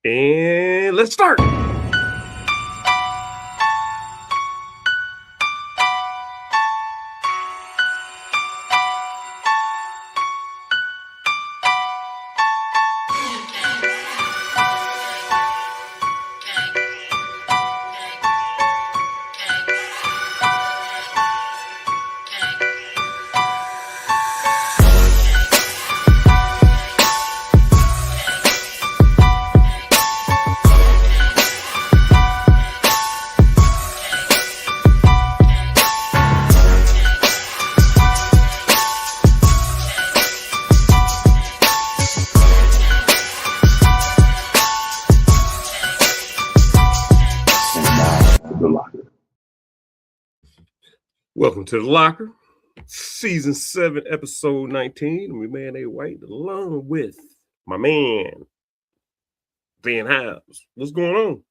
And let's start. Welcome to the Locker, Season 7, Episode 19. I'm your man, A. White, along with my man, Van House. What's going on?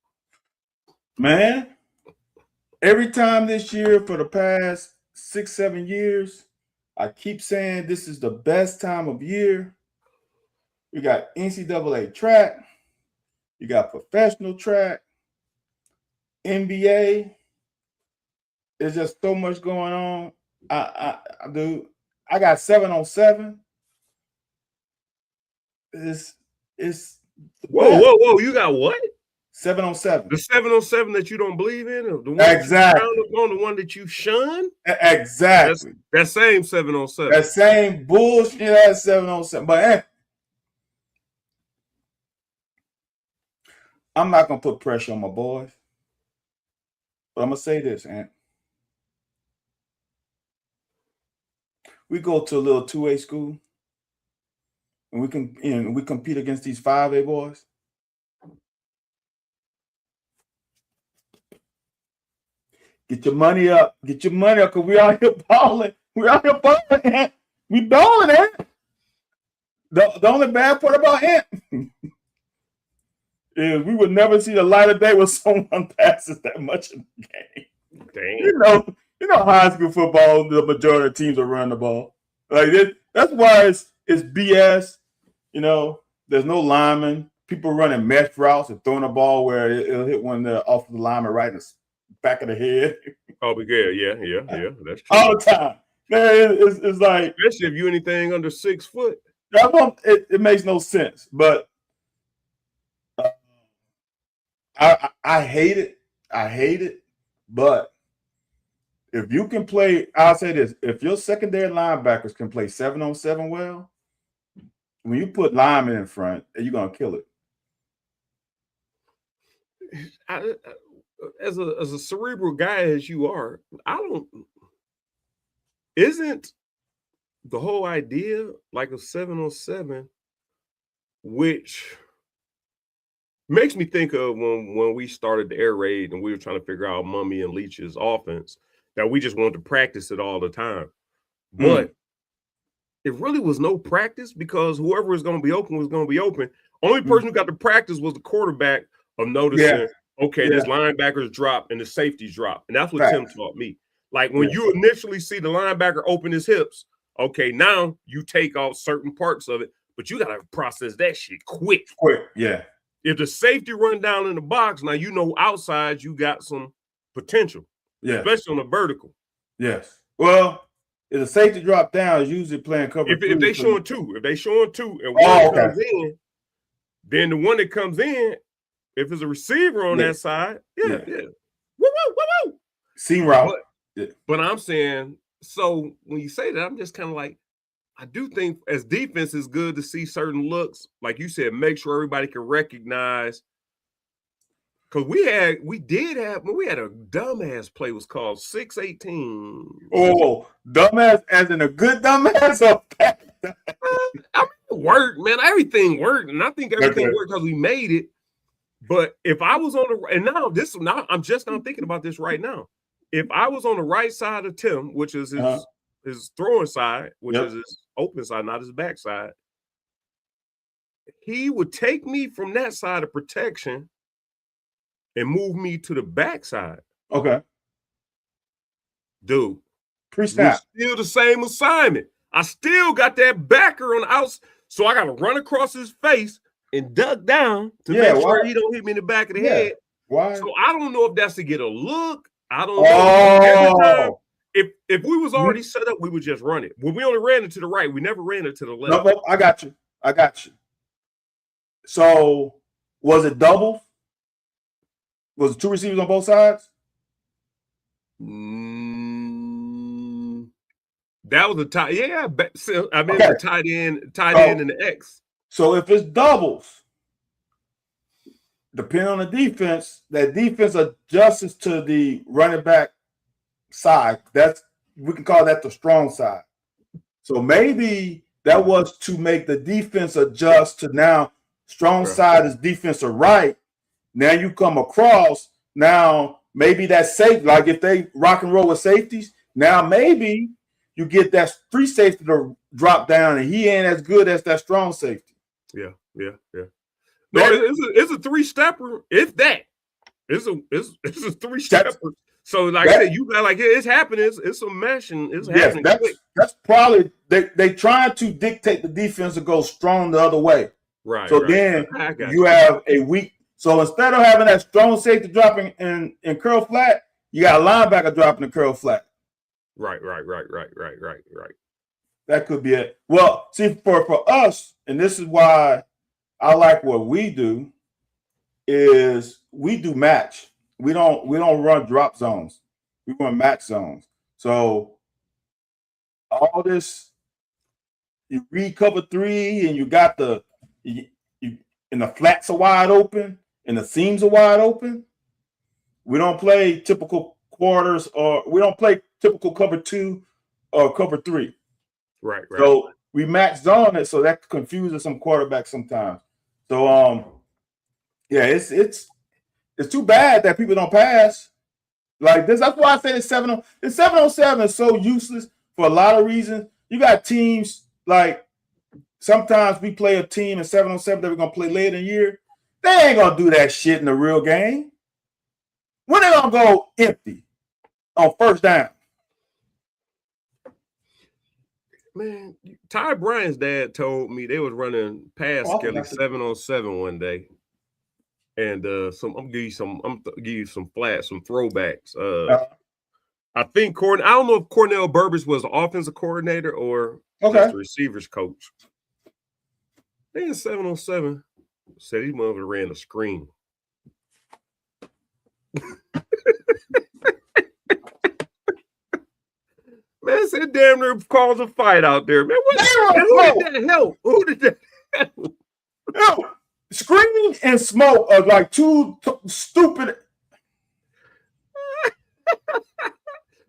Man, every time this year for the past 6-7 years, I keep saying this is the best time of year. We got NCAA track, you got professional track, NBA. There's just so much going on. I got 7-on-7. It's Whoa! You got what? 7-on-7. The 7-on-7 that you don't believe in, or the one exactly on the one that you shun? Exactly. That same 7-on-7. That same bullshit. That 7-on-7. But I'm not gonna put pressure on my boys. But I'm gonna say this, Ant. We go to a little 2A school, and we compete against these 5A boys. Get your money up, because we out here balling. We balling, Ant. The only bad part about Ant is we would never see the light of day when someone passes that much in the game. Damn. You know, high school football, the majority of teams are running the ball. That's why it's BS. You know, there's no linemen. People running mesh routes and throwing the ball where it'll hit one of the offensive linemen right in the back of the head. Oh, yeah. That's true. All the time. Man, it's like, especially if you anything under 6 foot. It makes no sense. But I hate it. But if you can play, I'll say this: if your secondary linebackers can play 7-on-7 well, when you put linemen in front, you're gonna kill it. As a cerebral guy as you are, isn't the whole idea like a 7-on-7, which makes me think of when we started the air raid and we were trying to figure out Mummy and Leach's offense, that we just wanted to practice it all the time. But it really was no practice, because whoever was going to be open was going to be open. Only person who got to practice was the quarterback of noticing, this linebacker's drop and the safeties drop. And that's what Tim taught me. Like when you initially see the linebacker open his hips, okay, now you take off certain parts of it, but you got to process that shit quick. Yeah. If the safety run down in the box, now you know outside you got some potential. Yeah. Especially on the vertical. Yes. Well, if the safety drop down, is usually playing cover. If they showing two, and one comes in, then the one that comes in, if it's a receiver on that side, woo. Seam route. But I'm saying, so when you say that, I'm just kind of like, I do think as defense is good to see certain looks, like you said, make sure everybody can recognize. Because we had a dumbass play, was called 6-18. Oh, dumbass as in a good dumbass? I mean, it worked, man. Everything worked. And I think everything worked because we made it. But if I was on now I'm just not thinking about this right now. If I was on the right side of Tim, which is his throwing side, which is his open side, not his back side, he would take me from that side of protection and move me to the backside. Okay. Dude. Pre-snap. Still the same assignment. I still got that backer on the outside. So I got to run across his face, and duck down to make sure he don't hit me in the back of the head. Why? So I don't know if that's to get a look. I don't know. Every time, if we was already set up, we would just run it. When we only ran it to the right, we never ran it to the left. No, I got you. So was it double? Was it 2 receivers on both sides? That was a tight. Yeah, I mean, the tight end and the X. So if it's doubles, depending on the defense, that defense adjusts to the running back side. We can call that the strong side. So maybe that was to make the defense adjust to now strong side is defensive right. Now you come across, now maybe that's safe. Like if they rock and roll with safeties, now maybe you get that free safety to drop down and he ain't as good as that strong safety. Yeah. No, it's a 3-stepper. If that. It's a 3-stepper. So like I said, you got like it's happening. It's a mesh and it's happening. That's probably they trying to dictate the defense to go strong the other way. Right. So then you have a weak. So instead of having that strong safety dropping in curl flat, you got a linebacker dropping in curl flat. Right. That could be it. Well, see, for us, and this is why I like what we do, is we do match. We don't run drop zones. We run match zones. So all this, you read cover 3 and you got and the flats are wide open and the seams are wide open. We don't play typical quarters, or we don't play typical cover 2 or cover 3. Right. So we match zone it, so that confuses some quarterbacks sometimes. So it's too bad that people don't pass like this. That's why I say the 7-on-7 is so useless for a lot of reasons. You got teams like sometimes we play a team in 7-on-7 that we're gonna play later in the year. They ain't gonna do that shit in the real game. When they gonna go empty on first down? Man, Ty Bryant's dad told me they was running past Kelly 7-on-7 one day. And I'm gonna give you some flats, some throwbacks. I think I don't know if Cornell Burbis was the offensive coordinator or just the receivers coach. They in 7-on-7 said he mother ran a screen. Man, said damn near caused a fight out there, man. Who did that help? Who did that help? No. Screen and smoke are like two stupid.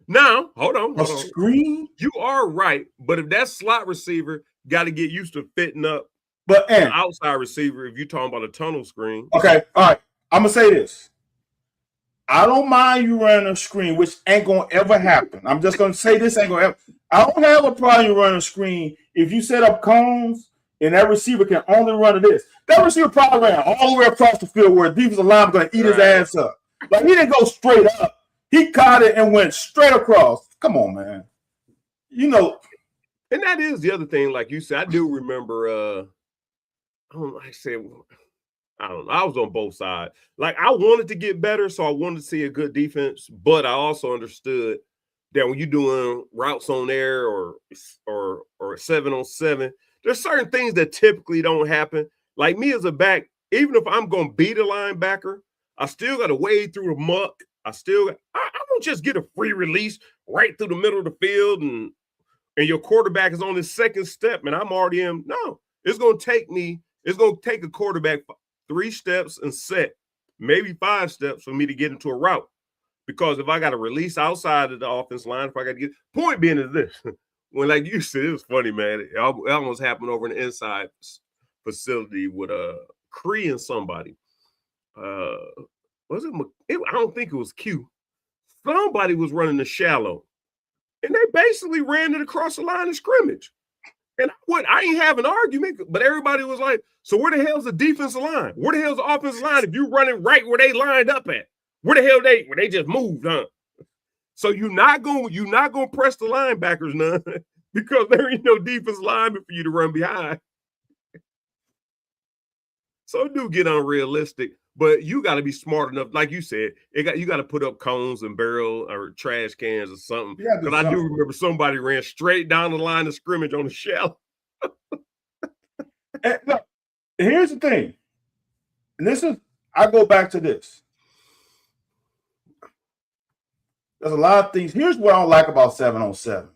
Now, hold on. Screen? You are right, but if that slot receiver got to get used to fitting up, but the outside receiver, if you're talking about a tunnel screen. Okay, all right. I'm gonna say this. I don't mind you running a screen, which ain't gonna ever happen. I'm just gonna say this ain't gonna ever. I don't have a problem you running a screen if you set up cones and that receiver can only run to this. That receiver probably ran all the way across the field where the defensive line was going to eat his ass up. Like, he didn't go straight up. He caught it and went straight across. Come on, man. You know. And that is the other thing, like you said. I do remember, I don't know, I was on both sides. Like, I wanted to get better, so I wanted to see a good defense, but I also understood that when you're doing routes on air or 7-on-7, there's certain things that typically don't happen. Like me as a back, even if I'm going to beat a linebacker, I still got to wade through the muck. I don't just get a free release right through the middle of the field and your quarterback is on his second step and I'm already in. No, it's going to take a quarterback 3 steps and set, maybe 5 steps for me to get into a route. Because if I got to release outside of the offense line, if I got to point being is this. When, like you said, it was funny, man. It almost happened over in the inside facility with Cree and somebody. Was it? I don't think it was Q. Somebody was running the shallow, and they basically ran it across the line of scrimmage. And I ain't have an argument, but everybody was like, "So where the hell's the defensive line? Where the hell's the offensive line? If you running right where they lined up at, where the hell where they just moved, huh?" So you're not gonna press the linebackers none because there ain't no defense lineman for you to run behind. So do get unrealistic, but you got to be smart enough. Like you said, you got to put up cones and barrel or trash cans or something. Because I do remember somebody ran straight down the line of scrimmage on the shell. Look, here's the thing. And I go back to this. There's a lot of things. Here's what I don't like about 7-on-7.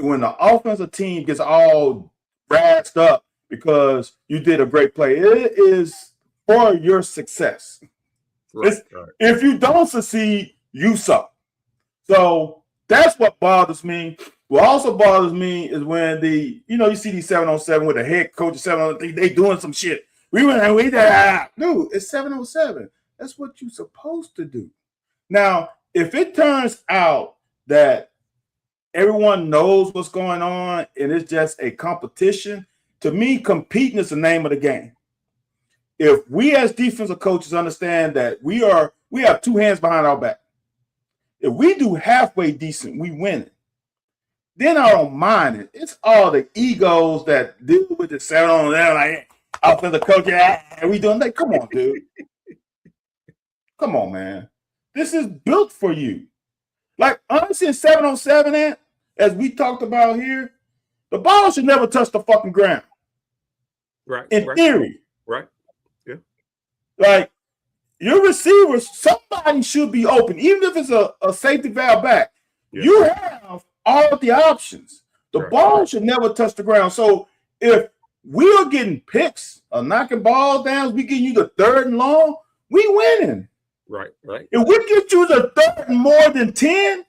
When the offensive team gets all brassed up because you did a great play, it is for your success. Right. If you don't succeed, you suck. So that's what bothers me. What also bothers me is when you see these 7-on-7 with the head coach of 7-on-7, they doing some shit. Dude, it's 7-on-7. That's what you're supposed to do. Now, if it turns out that everyone knows what's going on and it's just a competition, to me, competing is the name of the game. If we as defensive coaches understand that we have two hands behind our back, if we do halfway decent, we win it. Then I don't mind it. It's all the egos that deal with the 7-on-7, like offensive coach, we doing that. Come on, dude. Come on, man. This is built for you. Like, honestly, in 7-on-7, as we talked about here, the ball should never touch the fucking ground. Right. In theory. Right. Yeah. Like, your receivers, somebody should be open, even if it's a safety valve back. Yeah. You have all of the options. The ball should never touch the ground. So if we are getting picks or knocking balls down, we getting you the 3rd and long, we winning. Right. If we get you the 3rd and more than 10,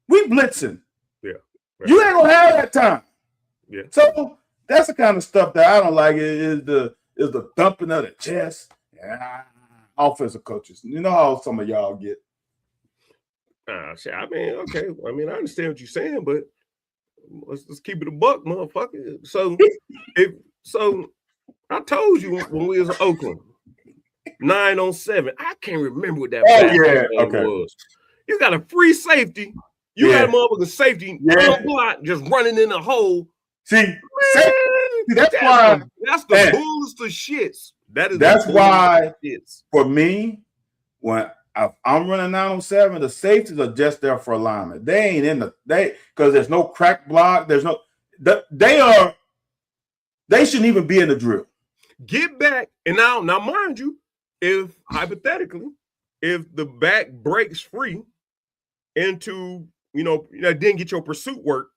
we blitzing. Yeah. Right. You ain't gonna have that time. Yeah. So that's the kind of stuff that I don't like. Is the thumping of the chest. Yeah. Offensive coaches. You know how some of y'all get. I mean, okay. I mean, I understand what you're saying, but let's keep it a buck, motherfucker. So I told you when we was in Oakland, 9-on-7. I can't remember what that was. You got a free safety. You got a motherfucking safety on block just running in the hole. See, that's why that's the bullest of shits. That's why for me, when I'm running 9-on-7, the safeties are just there for alignment. They ain't in because there's no crack block. There's no they shouldn't even be in the drill. Get back, and now mind you, if hypothetically, if the back breaks free into didn't get your pursuit work.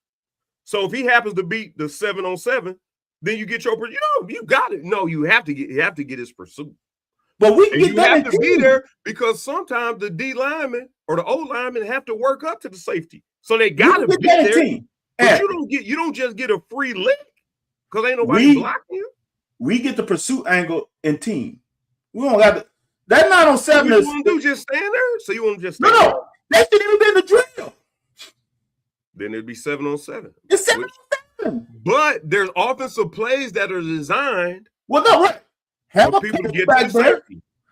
So if he happens to beat the 7-on-7, then you get your you got it. No, you have to get his pursuit. But you have to be there because sometimes the D lineman or the O lineman have to work up to the safety. So they gotta be there. Team. But you don't just get a free lick because ain't nobody blocking you. We get the pursuit angle in team. We don't got that 9-on-7. You want to do just stand there? So you want to just stand there? No, they shouldn't even be in the drill. Then it'd be 7-on-7. It's 7-on-7. But there's offensive plays that are designed. Well, no, right. Have a coach back there.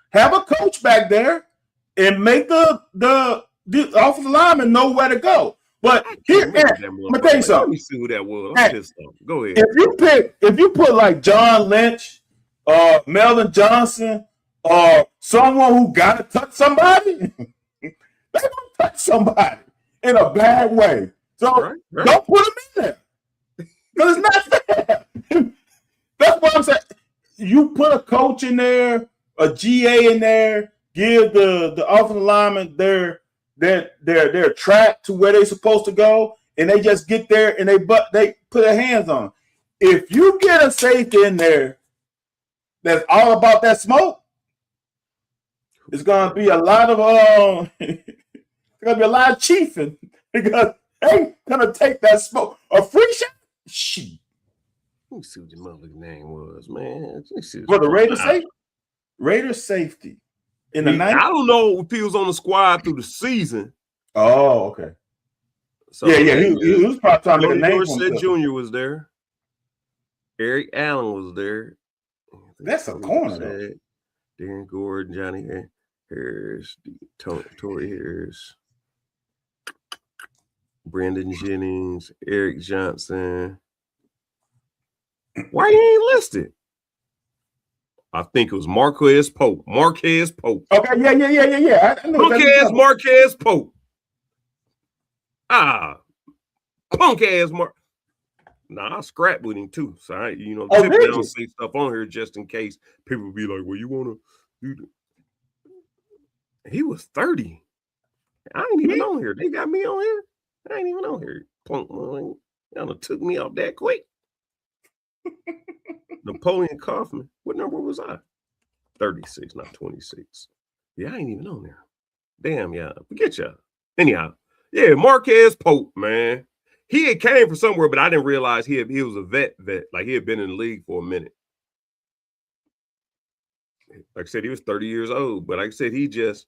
Have a coach back there and make the offensive lineman know where to go. But here, let me tell you something. Let me see who that was. I'm pissed off. Go ahead. If you put like John Lynch, Melvin Johnson, or someone who gotta touch somebody, they gonna touch somebody in a bad way. So don't put them in there. Because it's not fair. That's what I'm saying. You put a coach in there, a GA in there, give the offensive lineman their track to where they're supposed to go, and they just get there and they put their hands on them. If you get a safety in there that's all about that smoke, it's gonna be a lot of chiefing because they gonna take that smoke. A free shot? Shit. Let me see what your motherfucking name was, man. For the Raiders safety? Raiders safety. In the 90s? I don't know if he was on the squad through the season. Oh, okay. So he was probably trying to make a name for himself. Jr. was there. Eric Allen was there. That's a corner, though. Darren Gordon, Johnny Harris, Torrey Harris, Brandon Jennings, Eric Johnson. Why he ain't listed? I think it was Marquez Pope. Okay, yeah. I know Marquez Pope. Punk ass Mark. Nah, I scrap with him too. So I, typically I don't say stuff on here just in case people be like, well, you want to do that? He was 30. I ain't even on here. They got me on here. I ain't even on here. Punk, y'all done took me off that quick. Napoleon Kaufman. What number was I? 36, not 26. Yeah, I ain't even on there. Damn, yeah. Forget y'all. Anyhow, yeah, Marquez Pope, man. He had came from somewhere, but I didn't realize he was a vet. Like he had been in the league for a minute. Like I said, he was 30 years old, but like I said, he just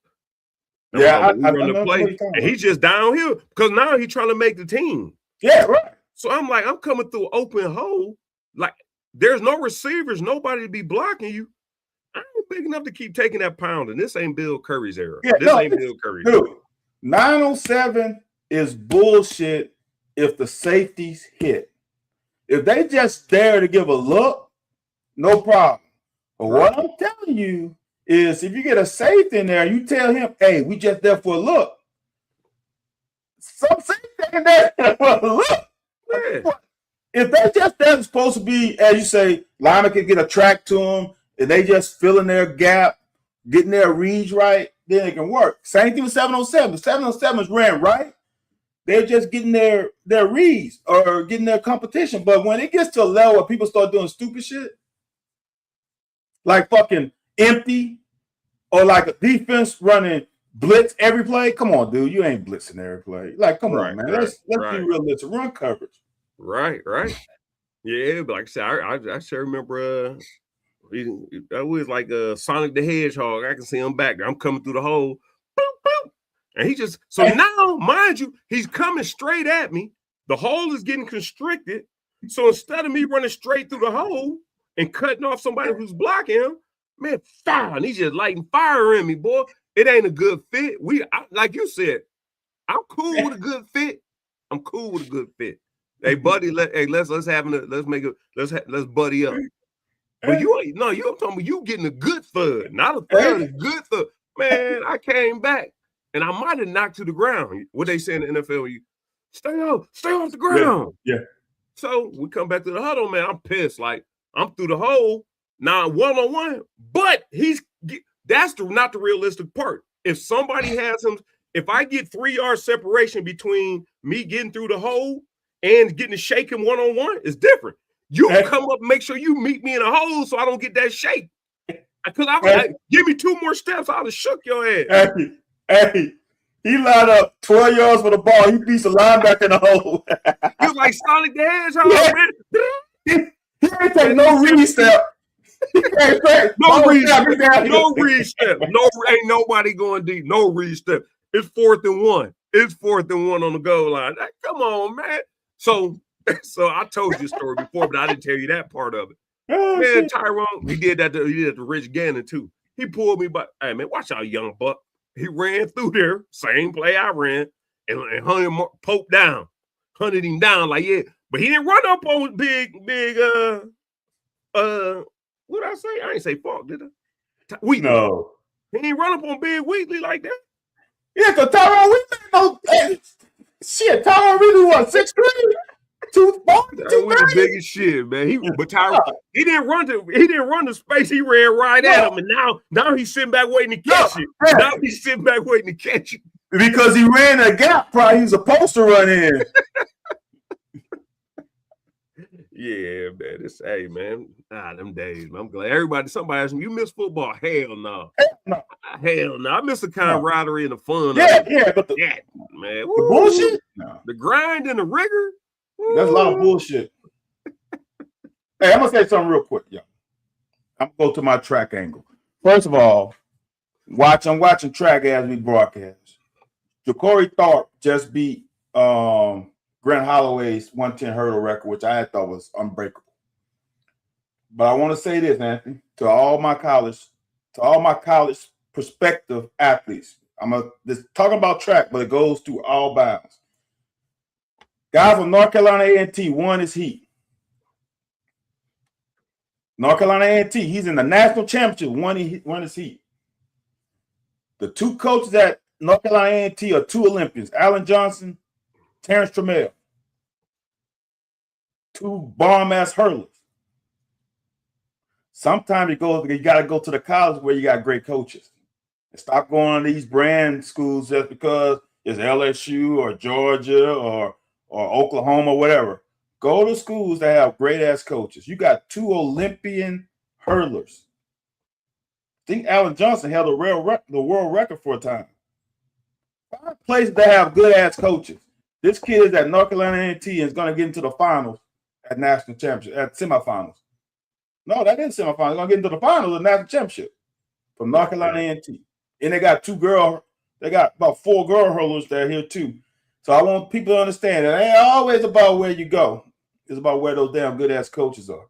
I the play, and he's just downhill because now he's trying to make the team. Yeah, right. So I'm like, I'm coming through an open hole. Like there's no receivers, nobody to be blocking you. I ain't big enough to keep taking that pound, and this ain't Bill Curry's era. Yeah, this ain't Bill Curry's era. 907 is bullshit if the safeties hit. If they just dare to give a look, no problem. But what I'm telling you is if you get a safety in there, you tell him, hey, we just there for a look. Some safety in there for a look. Yeah. If they just there supposed to be, as you say, lineman can get a track to them, and they just filling their gap, getting their reads right, then it can work. Same thing with 707. The 707 is ran right. They're just getting their reads or getting their competition. But when it gets to a level where people start doing stupid shit, like fucking empty, or like a defense running blitz every play, come on, dude, you ain't blitzing every play. Like, come on, man. Let's be realistic. Run coverage. Right. Yeah, but like I said, I sure remember that was like Sonic the Hedgehog. I can see him back there. I'm coming through the hole. Boop, boop. And he just, so now, mind you, he's coming straight at me. The hole is getting constricted. So instead of me running straight through the hole and cutting off somebody who's blocking him, man, fire. And he's just lighting fire in me, boy. It ain't a good fit. Like you said, I'm cool with a good fit. Hey, buddy, let's buddy up. But I'm talking about you getting a good thud, not a thud, a good thud. Man, I came back and I might have knocked to the ground. What they say in the NFL, you stay off the ground. Yeah. So we come back to the huddle, man. I'm pissed. Like I'm through the hole now, 1-on-1. But that's not the realistic part. If somebody has him, if I get 3 yards separation between me getting through the hole and getting to shake him 1-on-1, it's different. You come up and make sure you meet me in a hole so I don't get that shake. Because give me 2 more steps, I'd have shook your ass. Hey, he lined up 12 yards for the ball. He beats the linebacker in the hole. He was like Sonic the Hedgehog, man. He ain't take no read step. No read step. No, ain't nobody going deep. No read step. It's 4th and 1. It's 4th and 1 on the goal line. Come on, man. So I told you a story before, but I didn't tell you that part of it. Man, Tyrone, he did that to Rich Gannon too. He pulled me by. Hey man, watch out, young buck. He ran through there, same play I ran, and hunted Pope down, hunted him down like yeah. But he didn't run up on big. What did I say? I ain't say Falk, did I? Wheatley. No, he didn't run up on Big Wheatley like that. Yeah, because Tyrone Wheatley, shit, Tyrone really was 6'3". 240, was the biggest shit, man. He didn't run the space. He ran right at him, and now he's sitting back waiting to catch it. Now he's sitting back waiting to catch it because he ran a gap. Probably he's supposed to run in. Yeah, man. Hey, man. Them days. Man. I'm glad somebody asked me, you miss football? Hell no. Hell no. I miss the camaraderie and the fun. Yeah, but man. The bullshit, the grind and the rigor. That's a lot of bullshit. Hey, I'm gonna say something real quick, y'all. I'm gonna go to my track angle. First of all, I'm watching track as we broadcast. Ja'Cory Tharp just beat Grant Holloway's 110 hurdle record, which I thought was unbreakable. But I want to say this, Anthony, to all my college prospective athletes. Just talking about track, but it goes through all bounds. Guys from North Carolina A&T won his heat. North Carolina A&T. He's in the national championship. Won his heat. The two coaches at North Carolina A&T are two Olympians, Alan Johnson, Terrence Trammell. Two bomb-ass hurlers. Sometimes you got to go to the college where you got great coaches. And stop going to these brand schools just because it's LSU or Georgia or Oklahoma or whatever. Go to schools that have great-ass coaches. You got two Olympian hurlers. I think Alan Johnson held the world record for a time. 5 places that have good-ass coaches. This kid is at North Carolina A&T and is going to get into the finals at national championship, at semifinals. No, that isn't semifinals. They're going to get into the finals of the national championship from North Carolina A&T. And they got about 4 girl hurlers that are here too. So I want people to understand that it ain't always about where you go. It's about where those damn good-ass coaches are.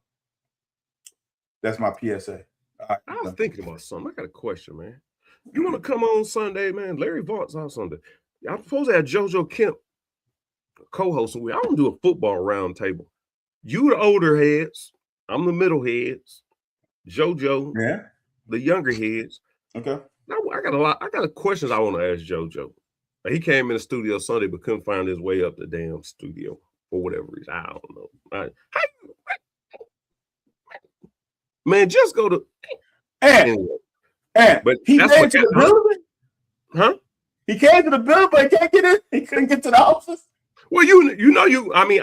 That's my PSA. I was thinking about something. I got a question, man. You want to come on Sunday, man? Larry Vaught's on Sunday. I'm supposed to have JoJo Kemp co-hosting. I don't do a football round table. You the older heads. I'm the middle heads. JoJo, the younger heads. Okay. Now I got questions I want to ask JoJo. He came in the studio Sunday but couldn't find his way up the damn studio for whatever reason. I don't know. Man, just go to but he came to the building. Huh? He came to the building, but he can't get in. He couldn't get to the office. Well,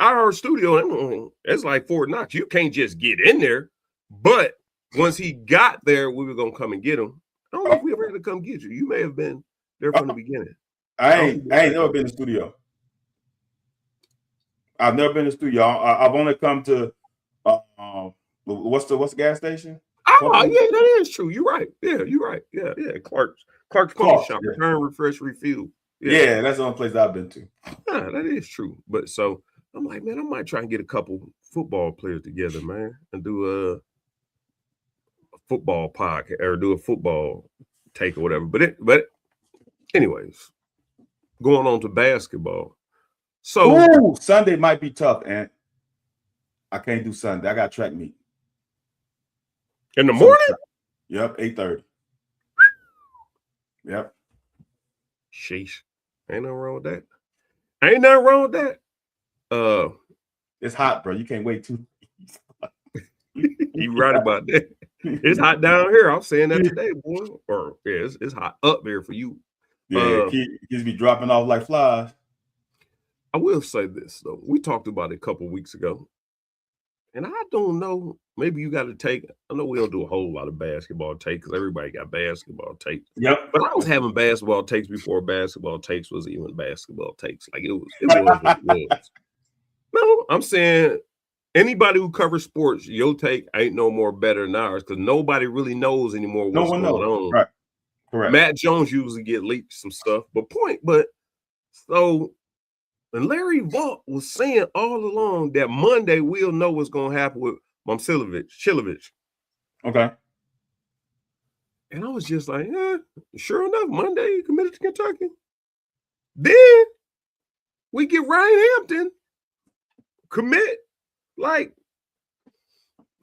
our studio, it's like Fort Knox. You can't just get in there. But once he got there, we were gonna come and get him. I don't know if we ever had to come get you. You may have been there from the beginning. I ain't never been in the studio. I've never been in the studio. I've only come to what's the gas station? Oh, yeah, that is true. You're right. Yeah, you're right. Yeah. Clark's Pony Shop. Yeah. Return, refresh, refuel. Yeah, that's the only place I've been to. Yeah, that is true. But so I'm like, man, I might try and get a couple football players together, man, and do a football podcast or do a football take or whatever. But anyways, going on to basketball. So Sunday might be tough, and I can't do Sunday. I got track meet. In the morning? Yep, 8:30. Yep. Sheesh. Ain't nothing wrong with that. It's hot, bro. You can't wait too. You right about that. It's hot down here. I'm saying that today, boy. It's hot up there for you. Yeah, kids be dropping off like flies. I will say this though. We talked about it a couple weeks ago. And I don't know. Maybe you got to take. I know we don't do a whole lot of basketball takes because everybody got basketball takes. Yep. But I was having basketball takes before basketball takes was even basketball takes. Like it was what it was. No, I'm saying anybody who covers sports, your take ain't no more better than ours because nobody really knows anymore what's going on. Right. Correct. Matt Jones usually get leaked some stuff, and Larry Vaught was saying all along that Monday we'll know what's going to happen with Chilovich. Okay. And I was just like, sure enough, Monday he committed to Kentucky. Then we get Ryan Hampton commit. Like,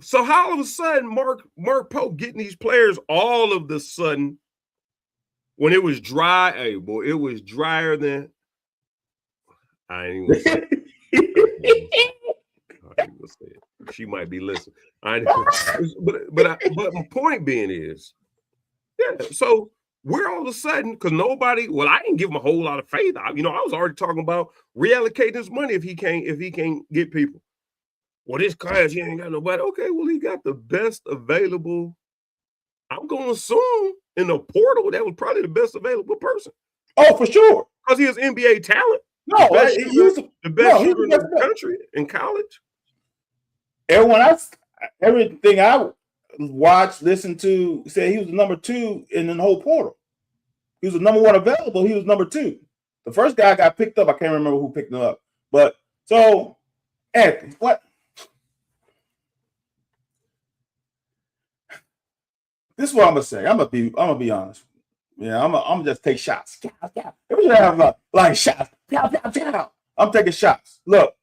so how all of a sudden Mark Pope getting these players all of the sudden when it was dry, hey boy, it was drier than I ain't even say it. She might be listening. But my point being is, so we're all of a sudden, because I didn't give him a whole lot of faith. I was already talking about reallocating his money if he can't get people. Well, this class, he ain't got nobody. Okay, well, he got the best available. I'm going to assume in the portal that was probably the best available person. Oh, for sure. Because he has NBA talent. No, the best shooter in the country in college. Everything I watched, listened to, said he was number 2 in the whole portal. He was the number 1 available. He was number 2. The first guy got picked up. I can't remember who picked him up. But so, Anthony, what? This is what I'm gonna say. I'm gonna be honest. Yeah, I'm gonna just take shots. We should have like shots. I'm taking shots. Look,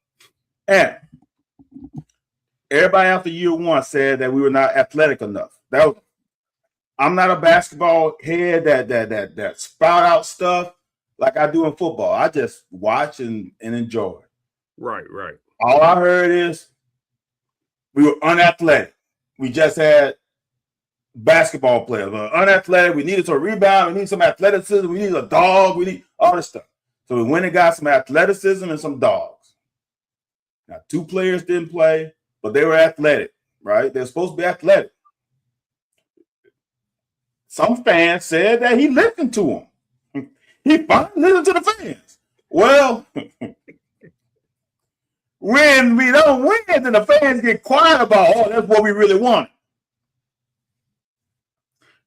and everybody after year one said that we were not athletic enough. I'm not a basketball head that spout out stuff like I do in football. I just watch and enjoy. Right. All I heard is we were unathletic. We just had basketball players. We were unathletic. We needed some rebound. We needed some athleticism. We needed a dog. We need all this stuff. So we went and got some athleticism and some dogs. Now, 2 players didn't play, but they were athletic, right? They're supposed to be athletic. Some fans said that he listened to them. He finally listened to the fans. Well, when we don't win, then the fans get quiet about, oh, that's what we really want.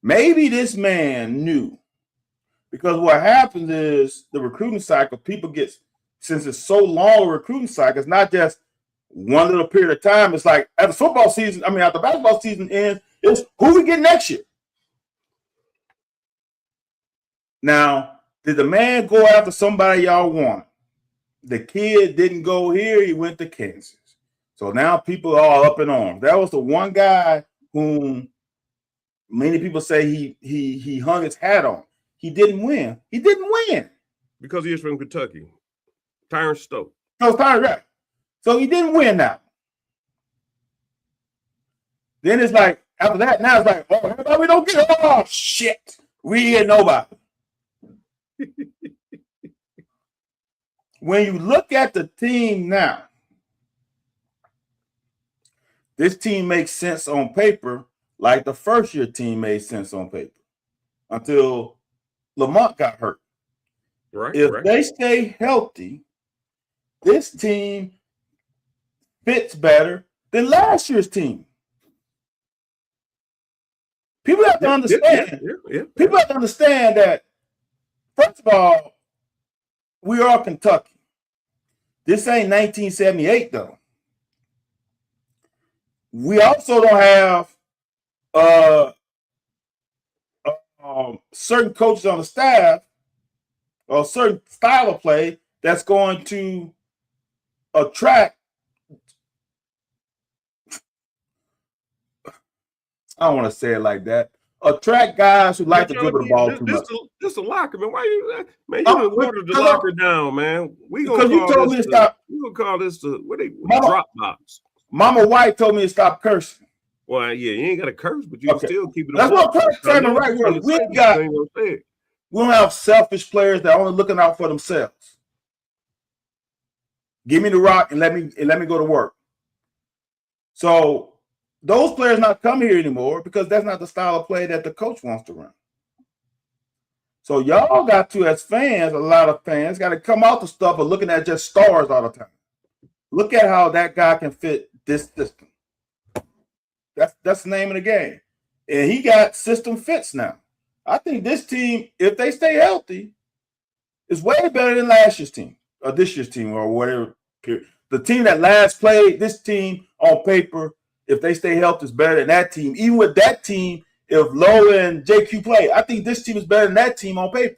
Maybe this man knew, because what happens is the recruiting cycle, people get, since it's so long a recruiting cycle, it's not just one little period of time. It's like after football season, after basketball season ends, it's who we get next year. Now, did the man go after somebody y'all want? The kid didn't go here. He went to Kansas. So now people are all up in arms. That was the one guy whom many people say he hung his hat on. He didn't win. He didn't win. Because he is from Kentucky. Tyron Stokes. No, Tyron, right. So he didn't win now. Then it's like, after that, now it's like, oh, everybody we don't get it. Oh, shit. We ain't nobody. When you look at the team now, this team makes sense on paper like the first year team made sense on paper until Lamont got hurt. Right. If they stay healthy, this team fits better than last year's team. People have to understand. People have to understand that, first of all, we are Kentucky. This ain't 1978, though. We also don't have certain coaches on the staff or a certain style of play that's going to attract. I don't want to say it like that. Attract guys who like to dribble the ball too much. This a locker, man. Why you, man? You done watered the locker down, man. We gonna because you told me to stop. We gonna call this the drop box. Mama White told me to stop cursing. Well, yeah, you ain't got to curse, but you can still keep it. That's what I'm saying. The right word. We don't have selfish players that are only looking out for themselves. Give me the rock and let me go to work. So those players not coming here anymore because that's not the style of play that the coach wants to run. So y'all got to, as fans, a lot of fans, got to come out the stuff of looking at just stars all the time. Look at how that guy can fit this system. That's the name of the game. And he got system fits now. I think this team, if they stay healthy, is way better than last year's team or this year's team or whatever. The team that last played, this team on paper, if they stay healthy, is better than that team. Even with that team, if Lowe and JQ play, I think this team is better than that team on paper.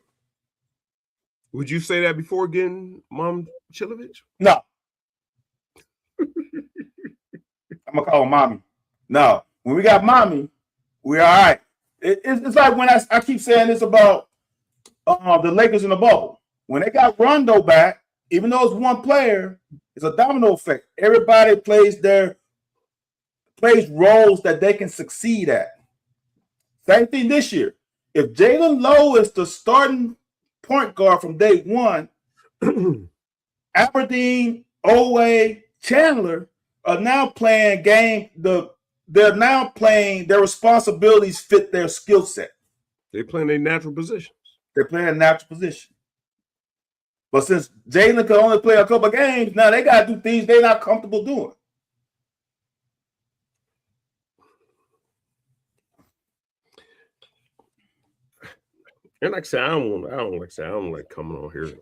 Would you say that before getting Mom Chilovich? No. I'm going to call her Mommy. No. When we got Mommy, we're all right. It's like when I keep saying this about the Lakers in the bubble. When they got Rondo back, even though it's one player, it's a domino effect. Everybody plays roles that they can succeed at. Same thing this year. If Jalen Lowe is the starting point guard from day one, Aberdeen, Oweh, Chandler are now playing they're now playing their responsibilities fit their skill set. They're playing their natural positions. They're playing a natural position. But since Jalen could only play a couple of games, now they got to do things they're not comfortable doing. And like I said, I don't like coming on here.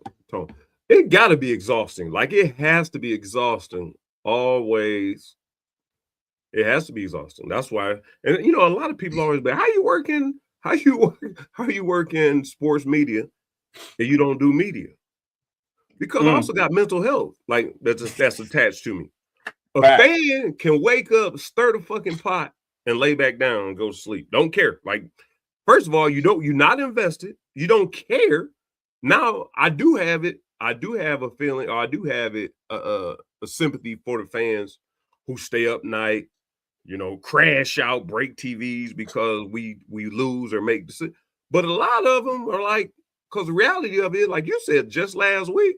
It got to be exhausting. Like it has to be exhausting always. It has to be exhausting. That's why, and a lot of people always be, how you work in sports media and you don't do media? Because I also got mental health, like that's attached to me. A fan can wake up, stir the fucking pot, and lay back down and go to sleep. Don't care. Like, first of all, you're not invested. You don't care. Now, I do have it. I do have a feeling, or I do have it, a sympathy for the fans who stay up night, crash out, break TVs because we lose or make decisions. But a lot of them are like, because the reality of it, like you said, just last week,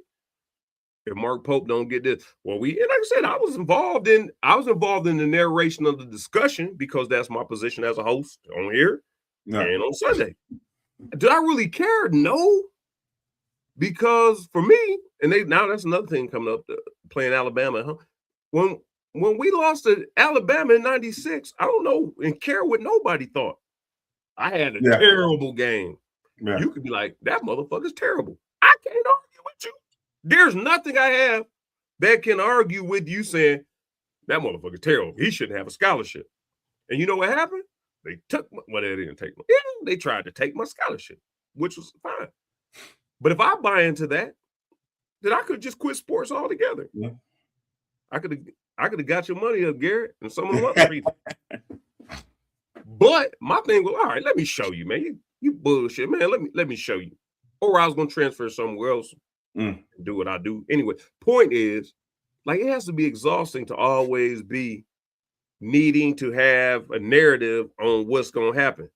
if Mark Pope don't get this, and like I said, I was involved in the narration of the discussion because that's my position as a host on here and on Sunday. Did I really care? No. Because for me, and now that's another thing coming up, playing Alabama, huh? When we lost to Alabama in 96, I don't know and care what nobody thought. I had a terrible game. Yeah. You could be like, that motherfucker's terrible. I can't argue with you. There's nothing I have that can argue with you saying, that motherfucker's terrible. He shouldn't have a scholarship. And you know what happened? They didn't take my, they tried to take my scholarship, which was fine. But if I buy into that, then I could just quit sports altogether. Yeah. I could have got your money up, Garrett, and some of them other people. But my thing was, all right, let me show you, man. You bullshit, man. Let me show you. Or I was gonna transfer somewhere else and do what I do. Anyway, point is, like, it has to be exhausting to always be needing to have a narrative on what's gonna happen.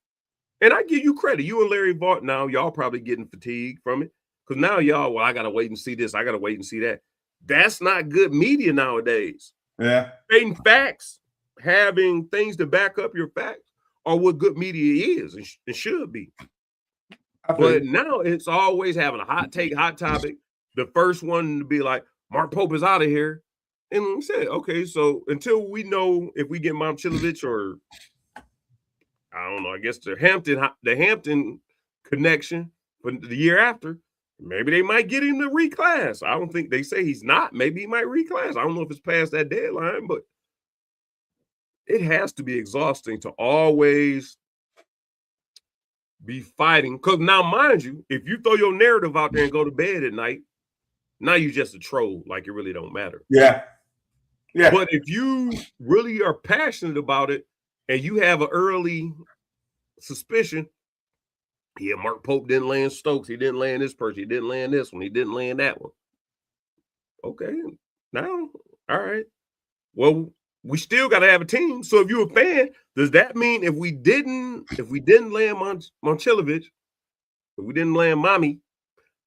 And I give you credit. You and Larry Vaught now, y'all probably getting fatigued from it. Because now y'all, I got to wait and see this. I got to wait and see that. That's not good media nowadays. Yeah. Stating facts, having things to back up your facts are what good media is and should be. But now it's always having a hot take, hot topic. The first one to be like, Mark Pope is out of here. And we said, okay, so until we know if we get Momcilovic or I don't know, I guess the Hampton connection for the year after, maybe they might get him to reclass. I don't think they say he's not. Maybe he might reclass. I don't know if it's past that deadline, but it has to be exhausting to always be fighting. Because now, mind you, if you throw your narrative out there and go to bed at night, now you're just a troll. Like, it really don't matter. Yeah. Yeah. But if you really are passionate about it, and you have an early suspicion, Mark Pope didn't land Stokes. He didn't land this person. He didn't land this one. He didn't land that one. Okay, now, all right. Well, we still got to have a team. So if you're a fan, does that mean if we didn't land Momcilovic, if we didn't land Mommy,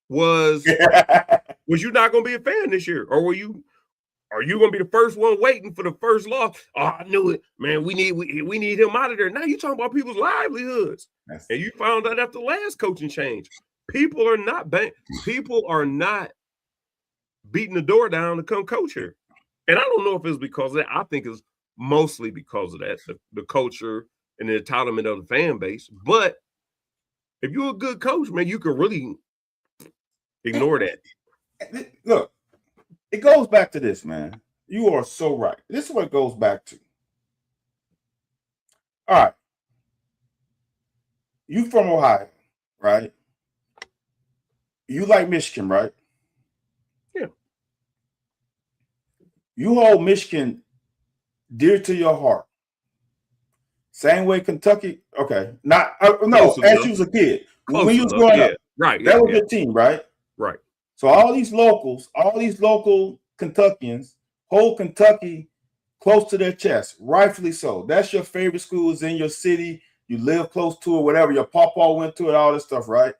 was you not going to be a fan this year, or are you going to be the first one waiting for the first loss? Oh, I knew it, man. We need him out of there. Now you're talking about people's livelihoods. And you found out after the last coaching change. People are not beating the door down to come coach here. And I don't know if it's because of that. I think it's mostly because of that, the culture and the entitlement of the fan base. But if you're a good coach, man, you can really ignore that. Look. It goes back to this, man. You are so right. This is what it goes back to. All right. You from Ohio, right? You like Michigan, right? Yeah. You hold Michigan dear to your heart. Same way Kentucky. Okay. Not no, as you was a kid. When you was growing up. Right. That was your team, right? Right. So all these local Kentuckians hold Kentucky close to their chest, rightfully so. That's your favorite school is in your city. You live close to it, whatever. Your papa went to it, all this stuff, right?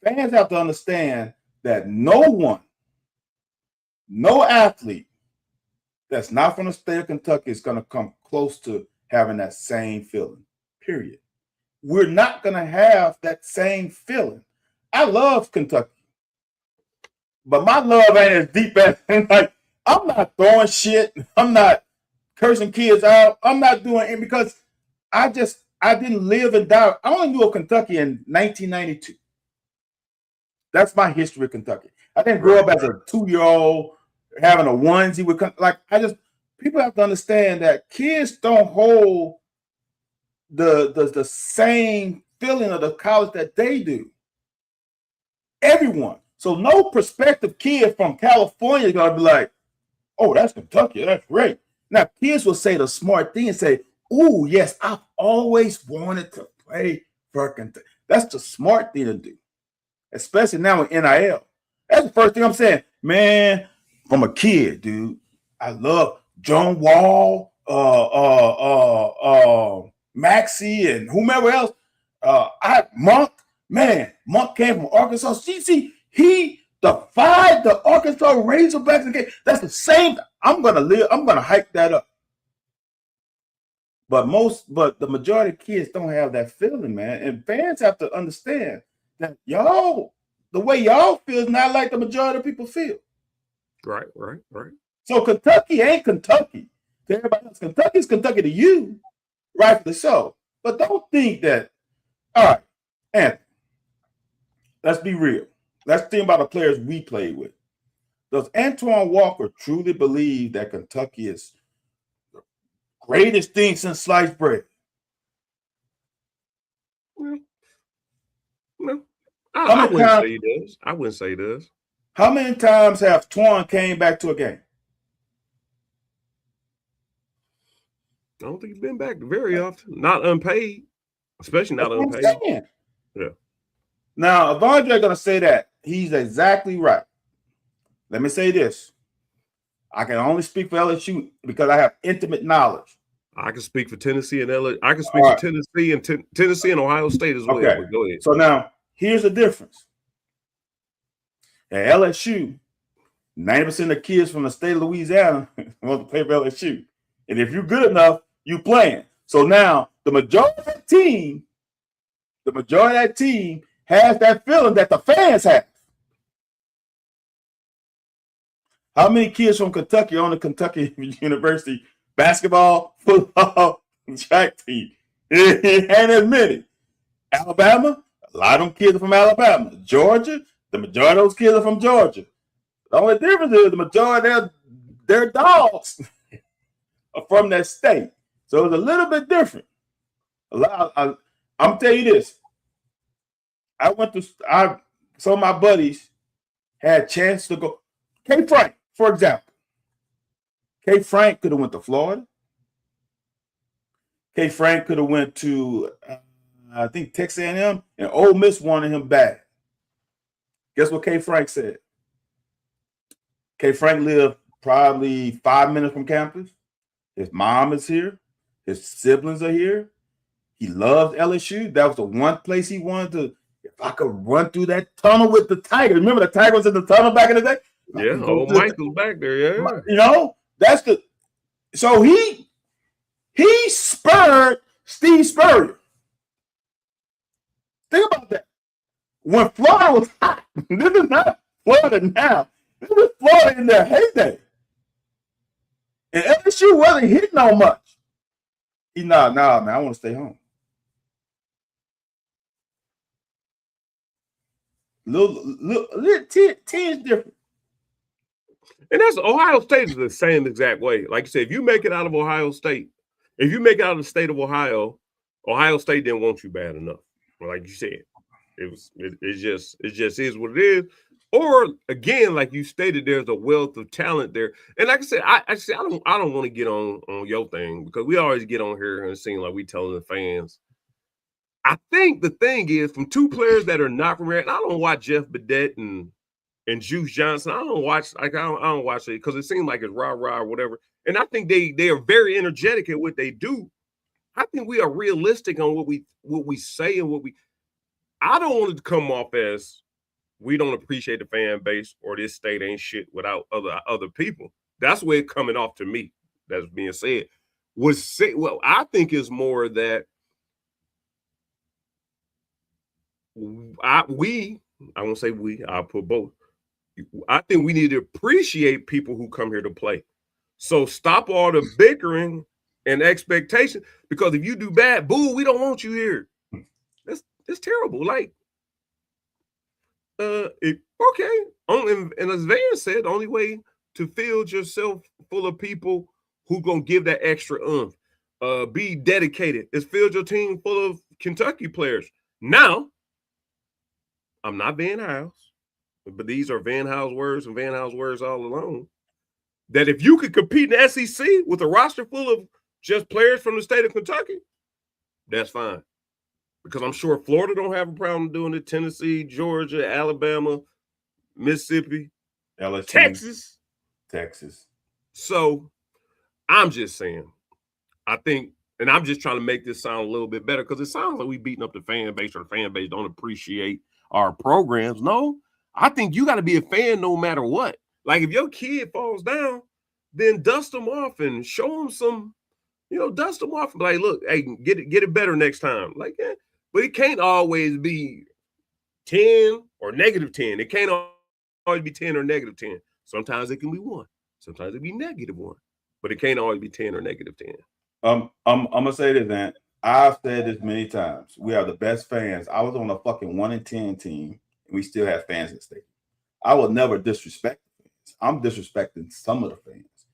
Fans have to understand that no athlete that's not from the state of Kentucky is going to come close to having that same feeling, period. We're not going to have that same feeling. I love Kentucky. But my love ain't as deep as, like, I'm not throwing shit. I'm not cursing kids out. I'm not doing it because I didn't live and die. I only knew of Kentucky in 1992. That's my history of Kentucky. I didn't grow up as a 2-year-old having a onesie with, like, people have to understand that kids don't hold the same feeling of the college that they do. Everyone. So no prospective kid from California is going to be like, Oh, that's Kentucky. That's great. Now, kids will say the smart thing and say, oh, yes, I've always wanted to play for Kentucky. That's the smart thing to do, especially now with NIL. That's the first thing I'm saying. Man, from a kid, dude, I love John Wall, Maxie, and whomever else. Monk came from Arkansas. See, he defied the Arkansas Razorbacks again. That's the same. I'm gonna hype that up. But the majority of kids don't have that feeling, man. And fans have to understand that the way y'all feel is not like the majority of people feel. Right. So Kentucky ain't Kentucky to everybody else. Kentucky's Kentucky to you, rightfully so. But don't think that. All right, Anthony, let's be real. Let's think about the players we played with. Does Antoine Walker truly believe that Kentucky is the greatest thing since sliced bread? No. I wouldn't say he does. I wouldn't say he does. How many times have Twan came back to a game? I don't think he's been back very often. Not unpaid, especially not unpaid. Yeah. Now, if Andre going to say that, he's exactly right. Let me say this. I can only speak for LSU because I have intimate knowledge. I can speak for Tennessee and LSU. I can speak for Tennessee and Ohio State as well. Okay. But go ahead. So now, here's the difference. At LSU, 90% of the kids from the state of Louisiana want to play for LSU. And if you're good enough, you playing. So now, the majority of that team has that feeling that the fans have. How many kids from Kentucky on the Kentucky University basketball, football, track team? And as many. Alabama, a lot of them kids are from Alabama. Georgia, the majority of those kids are from Georgia. The only difference is the majority of their dogs are from that state. So it's a little bit different. I'm going to tell you this. Some of my buddies had a chance to go. K. Frank, for example. K. Frank could have went to Florida. K. Frank could have went to, I think, Texas A&M, and Ole Miss wanted him bad. Guess what K. Frank said? K. Frank lived probably 5 minutes from campus. His mom is here. His siblings are here. He loves LSU. That was the one place he wanted to. If I could run through that tunnel with the Tiger. Remember the Tiger was in the tunnel back in the day? Yeah, old Michael's back there, yeah. You know, so he spurred Steve Spurrier. Think about that. When Florida was hot, this is not Florida now. This is Florida in their heyday. And LSU wasn't hitting on much. Nah, man, I want to stay home. Little 10 different. And that's Ohio State is the same exact way. Like you said, if you make it out of Ohio State, if you make it out of the state of Ohio, Ohio State didn't want you bad enough. Like you said, it just is what it is. Or again, like you stated, there's a wealth of talent there. And like I said, I don't want to get on your thing because we always get on here and it seems like we telling the fans. I think the thing is from two players that are not from here, and I don't watch Jeff Badette and Juice Johnson. I don't watch it because it seems like it's rah-rah or whatever. And I think they are very energetic at what they do. I think we are realistic on what we say and what we. I don't want it to come off as we don't appreciate the fan base or this state ain't shit without other people. That's where it's coming off to me. That's being said. I think it's more that I won't say we. I'll put both. I think we need to appreciate people who come here to play. So stop all the bickering and expectation because if you do bad, boo, we don't want you here. That's terrible. Like, okay. And as Van said, the only way to fill yourself full of people who gonna give that extra be dedicated is fill your team full of Kentucky players. Now, I'm not Van House, but these are Van House words and Van House words all alone. that if you could compete in the SEC with a roster full of just players from the state of Kentucky, that's fine. Because I'm sure Florida don't have a problem doing it. Tennessee, Georgia, Alabama, Mississippi, LSU, Texas. So I'm just saying, I think, and I'm just trying to make this sound a little bit better because it sounds like we beating up the fan base or the fan base don't appreciate our programs. No, I think you got to be a fan no matter what. Like if your kid falls down, then dust them off and show them some, dust them off. Like, look, hey, get it better next time. Like, yeah. But it can't always be 10 or -10. It can't always be 10 or -10. Sometimes it can be 1. Sometimes it can be -1. But it can't always be 10 or -10. I'm gonna say this, man. I've said this many times. We have the best fans. I was on a fucking 1-10 team, and we still have fans in the state. I will never disrespect the fans. I'm disrespecting some of the fans.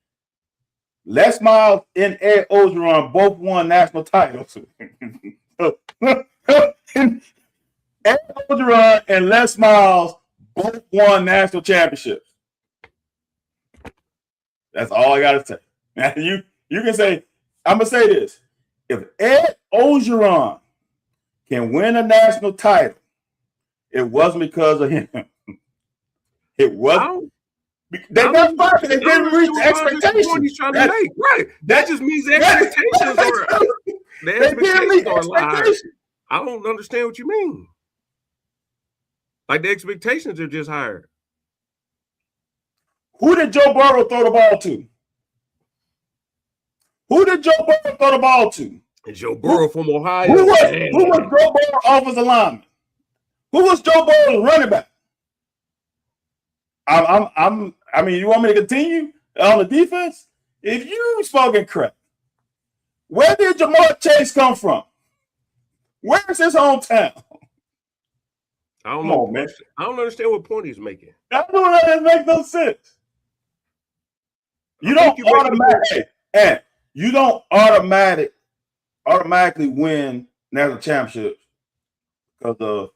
Les Miles and Ed Ogeron both won national titles. Ed Ogeron and Les Miles both won national championships. That's all I gotta say. Now you can say, I'm gonna say this. If Ed Ogeron can win a national title, it wasn't because of him. It wasn't. They got fired. They didn't reach the expectations. He's trying to make. Right. That just means the expectations are high. I don't understand what you mean. Like the expectations are just higher. Who did Joe Burrow throw the ball to? Who did Joe Burrow throw the ball to? And Joe Burrow from Ohio. Who was Joe Burrow offensive lineman? Who was Joe Burrow's running back? I mean, you want me to continue on the defense? If you smoking crap, where did Jamar Chase come from? Where's his hometown? I don't know, man. I don't understand what point he's making. I don't know, that makes no sense. You don't automatically win national championships because of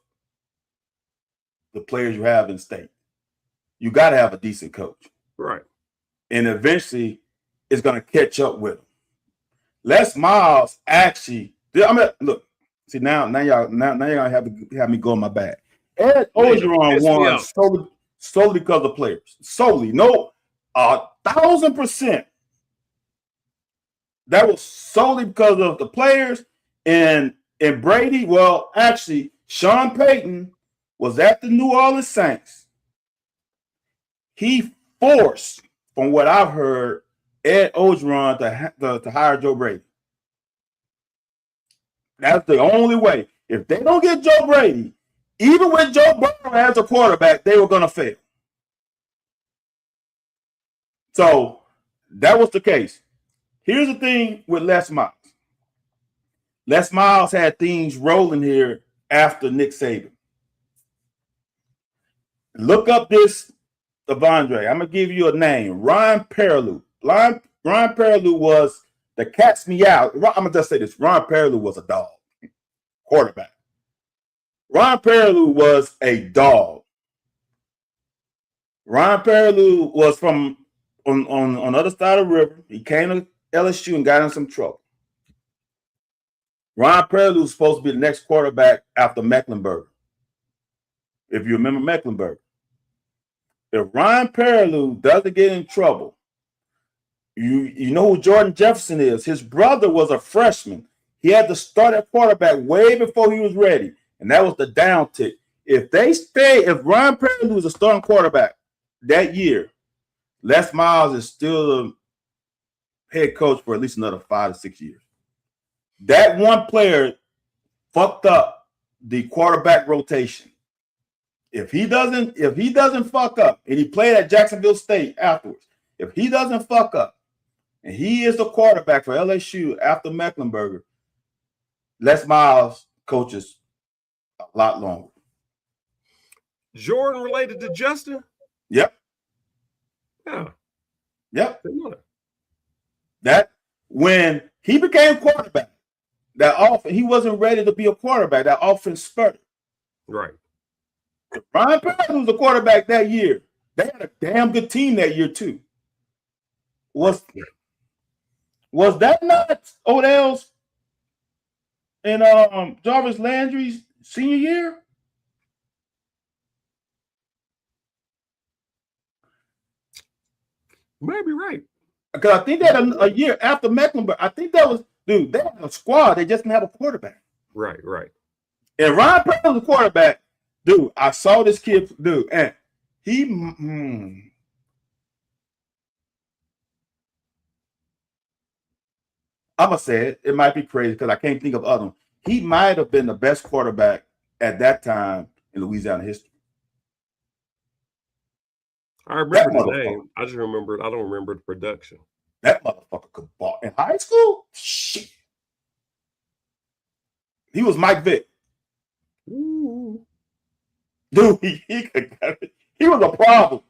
the players you have in state. You got to have a decent coach. Right. And eventually it's going to catch up with them. Les Miles actually, look, see now y'all gonna have me go in my bag. Ed Ogeron won solely because of players. Solely. No, 1,000%. That was solely because of the players. And Brady, well, actually, Sean Payton was at the New Orleans Saints. He forced, from what I've heard, Ed Ogeron to hire Joe Brady. That's the only way. If they don't get Joe Brady, even with Joe Burrow as a quarterback, they were going to fail. So that was the case. Here's the thing with Les Miles. Les Miles had things rolling here after Nick Saban. Look up this, Avondre. I'm going to give you a name. Ryan Perrilloux. Ryan Perrilloux was the cat's meow. I'm going to just say this. Ryan Perrilloux was a dog. Quarterback. Ryan Perrilloux was a dog. Ryan Perrilloux was from on the other side of the river. He came to LSU and got in some trouble. Ryan Perrilloux was supposed to be the next quarterback after Mecklenburg. If you remember Mecklenburg. If Ryan Perrilloux doesn't get in trouble, you know who Jordan Jefferson is. His brother was a freshman. He had to start at quarterback way before he was ready. And that was the down tick. If Ryan Perrilloux was a starting quarterback that year, Les Miles is still the head coach for at least another 5 to 6 years. That one player fucked up the quarterback rotation. If he doesn't fuck up, and he played at Jacksonville State afterwards, if he doesn't fuck up, and he is the quarterback for LSU after Mecklenburg, Les Miles coaches a lot longer. Jordan related to Justin? Yep. Yeah. Yep. That when he became quarterback, he wasn't ready to be a quarterback. That offense spurted. Right. Ryan Perrilloux was a quarterback that year. They had a damn good team that year too. Was that not Odell's and Jarvis Landry's senior year? Maybe right. Because I think that a year after Mecklenburg, I think that was, dude, they had a squad. They just didn't have a quarterback. Right. And Ryan Pace was the quarterback. Dude, I saw this kid, dude, and he, I'm going to say it. It might be crazy because I can't think of other ones. He might have been the best quarterback at that time in Louisiana history. I remember his name. I don't remember the production. That motherfucker could ball in high school. Shit. He was Mike Vick. Ooh. Dude, he was a problem.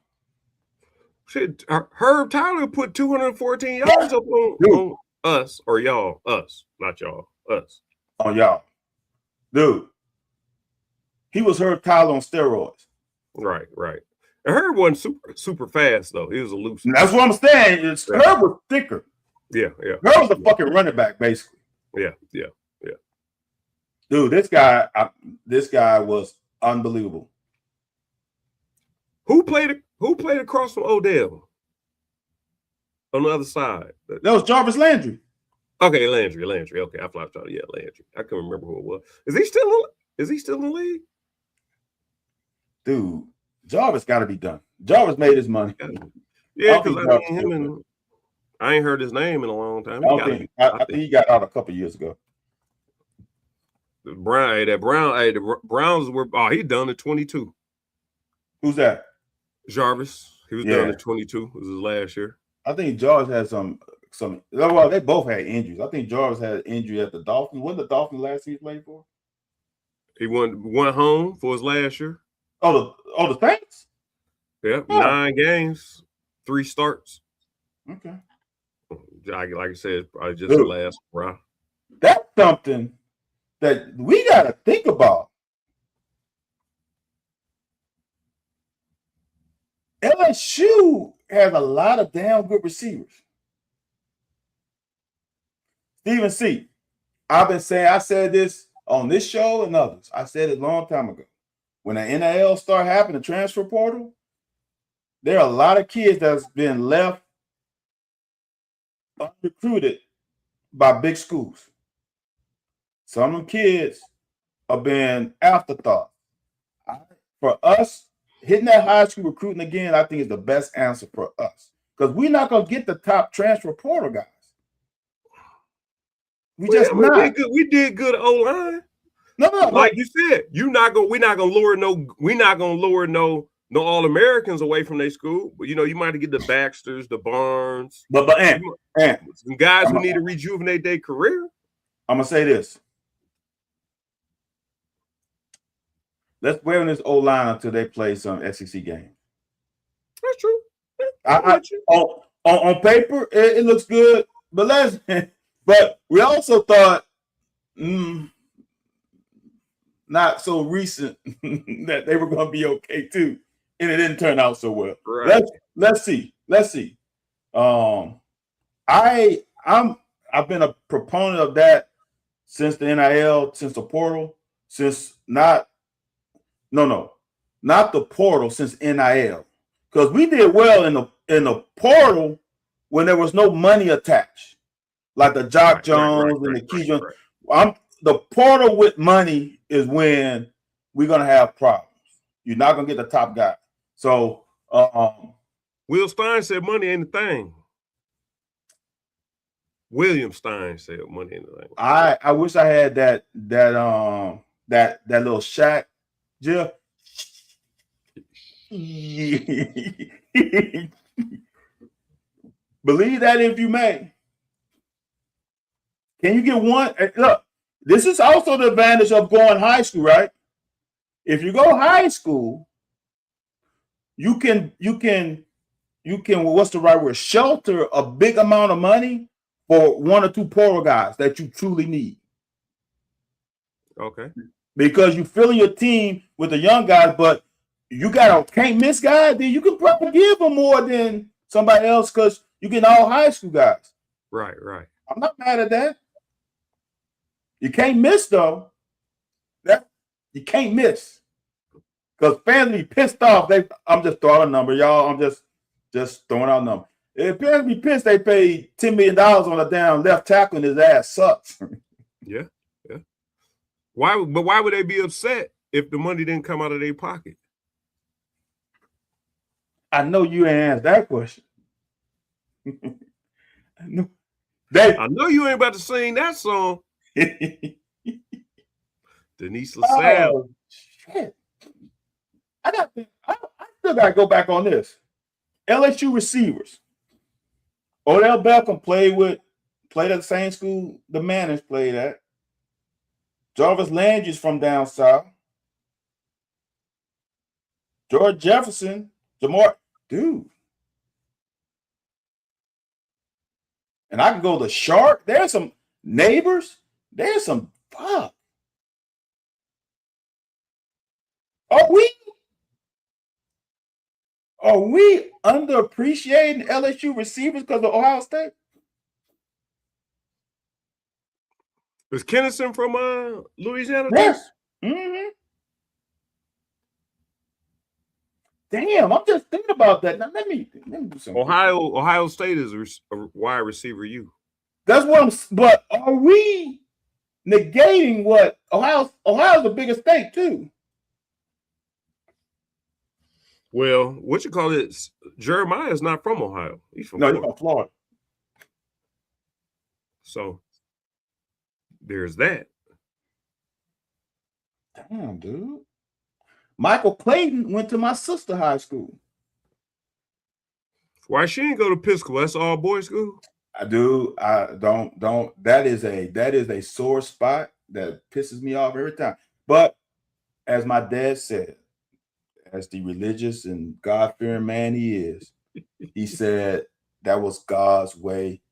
Shit, Herb Tyler put 214 yards up on us, or y'all. Us, not y'all. Us. On y'all. Dude. He was Herb Tyler on steroids. Right. And Herb wasn't super fast, though. He was elusive. That's what I'm saying. Herb was thicker. Yeah. Herb was a fucking running back, basically. Yeah. Dude, this guy was unbelievable. Who played across from Odell on the other side? That was Jarvis Landry. Okay, Landry. Okay, I flopped out. Yeah, Landry. I can't remember who it was. Is he still in the league? Dude, Jarvis got to be done. Jarvis made his money. Yeah, because I ain't heard his name in a long time. I think he got out a couple years ago. The Browns were. Oh, he done at 22. Who's that? Jarvis. He was done at 22. It was his last year. I think Jarvis had some. Well, they both had injuries. I think Jarvis had an injury at the Dolphins. What did the Dolphins last year play for? He went home for his last year. Oh, the Saints? Yeah, 9 games, 3 starts. Okay. Like I said, probably just the last round. That's something that we got to think about. LSU has a lot of damn good receivers. Stephen C. I said this on this show and others. I said it a long time ago. When the NIL start happening, the transfer portal, there are a lot of kids that's been left unrecruited by big schools. Some of them kids have been afterthought. For us, hitting that high school recruiting again, I think is the best answer for us. Because we're not going to get the top transfer portal guys. We did good O-line. No. Like you said, we're not gonna lure no All-Americans away from their school. But you might get the Baxters, the Barnes, but some guys who need to rejuvenate their career. I'm gonna say this. Let's wait on this O-line until they play some SEC games. That's true. On paper, it looks good, but but we also thought not so recent that they were going to be okay too, and it didn't turn out so well. Right. Let's see. I've been a proponent of that since the NIL, since the portal, not the portal, since NIL, because we did well in the portal when there was no money attached, like the Jock Jones and the Key Jones. The portal with money is when we're gonna have problems. You're not gonna get the top guy. So Will Stein said money ain't a thing. William Stein said money ain't a thing. I wish I had that little Shaq, Jeff. Believe that if you may. Can you get one? Look, this is also the advantage of going high school, right? If you go high school, you can what's the right word? Shelter a big amount of money for 1 or 2 portal guys that you truly need. Okay. Because you're filling your team with the young guys, but you got a can't miss guy, then you can probably give them more than somebody else because You getting all high school guys. Right. I'm not mad at that. You can't miss though. You can't miss. Because fans be pissed off. I'm just throwing a number, y'all. I'm just throwing out a number. If fans be pissed, they paid $10 million on a damn left tackle and his ass sucks. Yeah. Why would they be upset if the money didn't come out of their pocket? I know you ain't asked that question. I know you ain't about to sing that song. Denise LaSalle. Oh, shit. I still got to go back on this. LSU receivers. Odell Beckham played at the same school the Manners played at. Jarvis Landry's from down south. George Jefferson, dude. And I can go to Shark. There's some neighbors. There's some fuck. Are we underappreciating LSU receivers because of Ohio State? Was Kennison from Louisiana? Yes. Mm-hmm. Damn, I'm just thinking about that. Now let me do something. Ohio State is a wide receiver. That's what but are we negating what Ohio's the biggest state too? Well, what you call it? Jeremiah is not from Ohio. He's from Florida. He's from Florida. So there's that. Damn, dude. Michael Clayton went to my sister high school. Why she didn't go to Episde? That's all boys school. I don't. That is a sore spot that pisses me off every time. But as my dad said, as the religious and God-fearing man he is, he said that was God's way.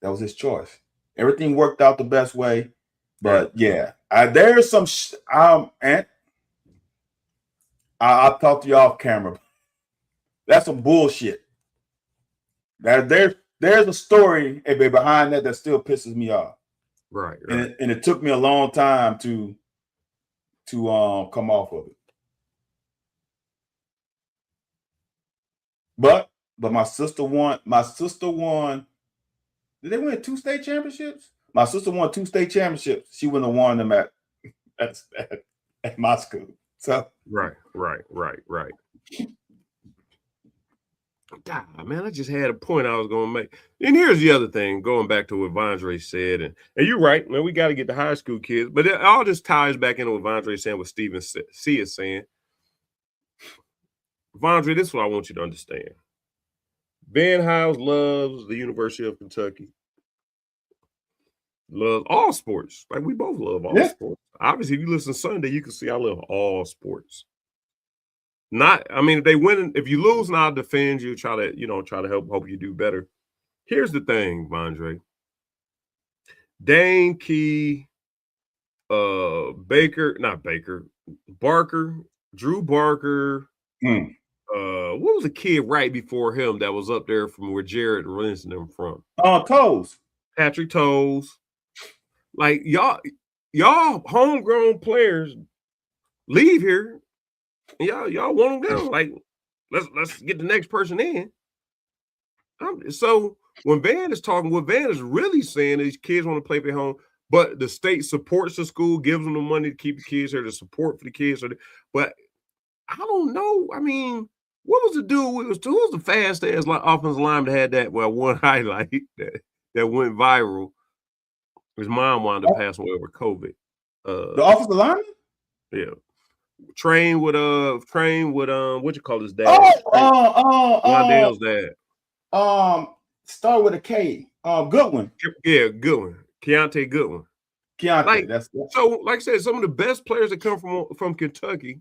That was his choice. Everything worked out the best way. But yeah, there's some and I'll talk to you off camera. That's some bullshit. There's a story behind that still pisses me off. Right. And it took me a long time to come off of it. But my sister won. Did they win 2 state championships? My sister won 2 state championships. She wouldn't have won them at my school. So right. God, man, I just had a point I was going to make. And here's the other thing, going back to what Vondre said, and you're right, man, we got to get the high school kids, but it all just ties back into what Vondre saying, what Stephen C is saying. Vondre, this is what I want you to understand. Van Hiles loves the University of Kentucky. Love all sports. Like we both love all sports. Obviously, if you listen Sunday, you can see I love all sports. If they win, if you lose, I'll defend you, try to hope you do better. Here's the thing, Vondre. Dane Key, Barker, Drew Barker. What was the kid right before him that was up there from where Jared Linson them from? Toes. Patrick Toes. Like y'all homegrown players leave here. And y'all want them down. Like let's get the next person in. So when Van is talking, what Van is really saying is kids want to play at home, but the state supports the school, gives them the money to keep the kids here, the support for the kids. But I don't know. I mean, what was the dude? Who was the fast ass offensive lineman that had that one highlight that went viral? His mom wound up passing away with COVID. The offensive lineman? Yeah. Train with what you call his dad? Wandale's dad. Start with a K. Goodwin. Yeah, Goodwin. Keontae Goodwin. So, like I said, some of the best players that come from Kentucky.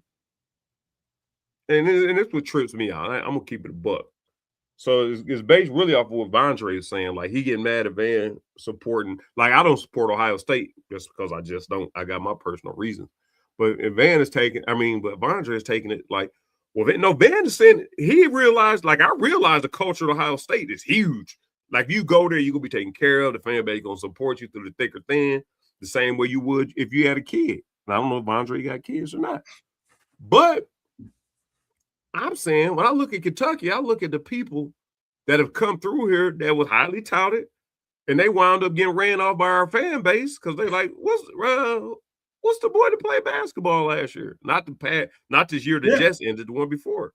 And this what trips me out. I'm gonna keep it a buck. So it's based really off of what Vondre is saying. Like he getting mad at Van supporting. Like I don't support Ohio State just because I just don't. I got my personal reasons. But if Van is taking, but Vondre is taking it like, Well, no, Van said he realized, like I realized the culture of Ohio State is huge. Like you go there, you're gonna be taken care of. The fan base gonna support you through the thick or thin, the same way you would if you had a kid. And I don't know if Andre got kids or not. But I'm saying when I look at Kentucky, I look at the people that have come through here that was highly touted, and they wound up getting ran off by our fan base because they're like, what's the boy that played basketball last year? Not this year that just ended, the one before.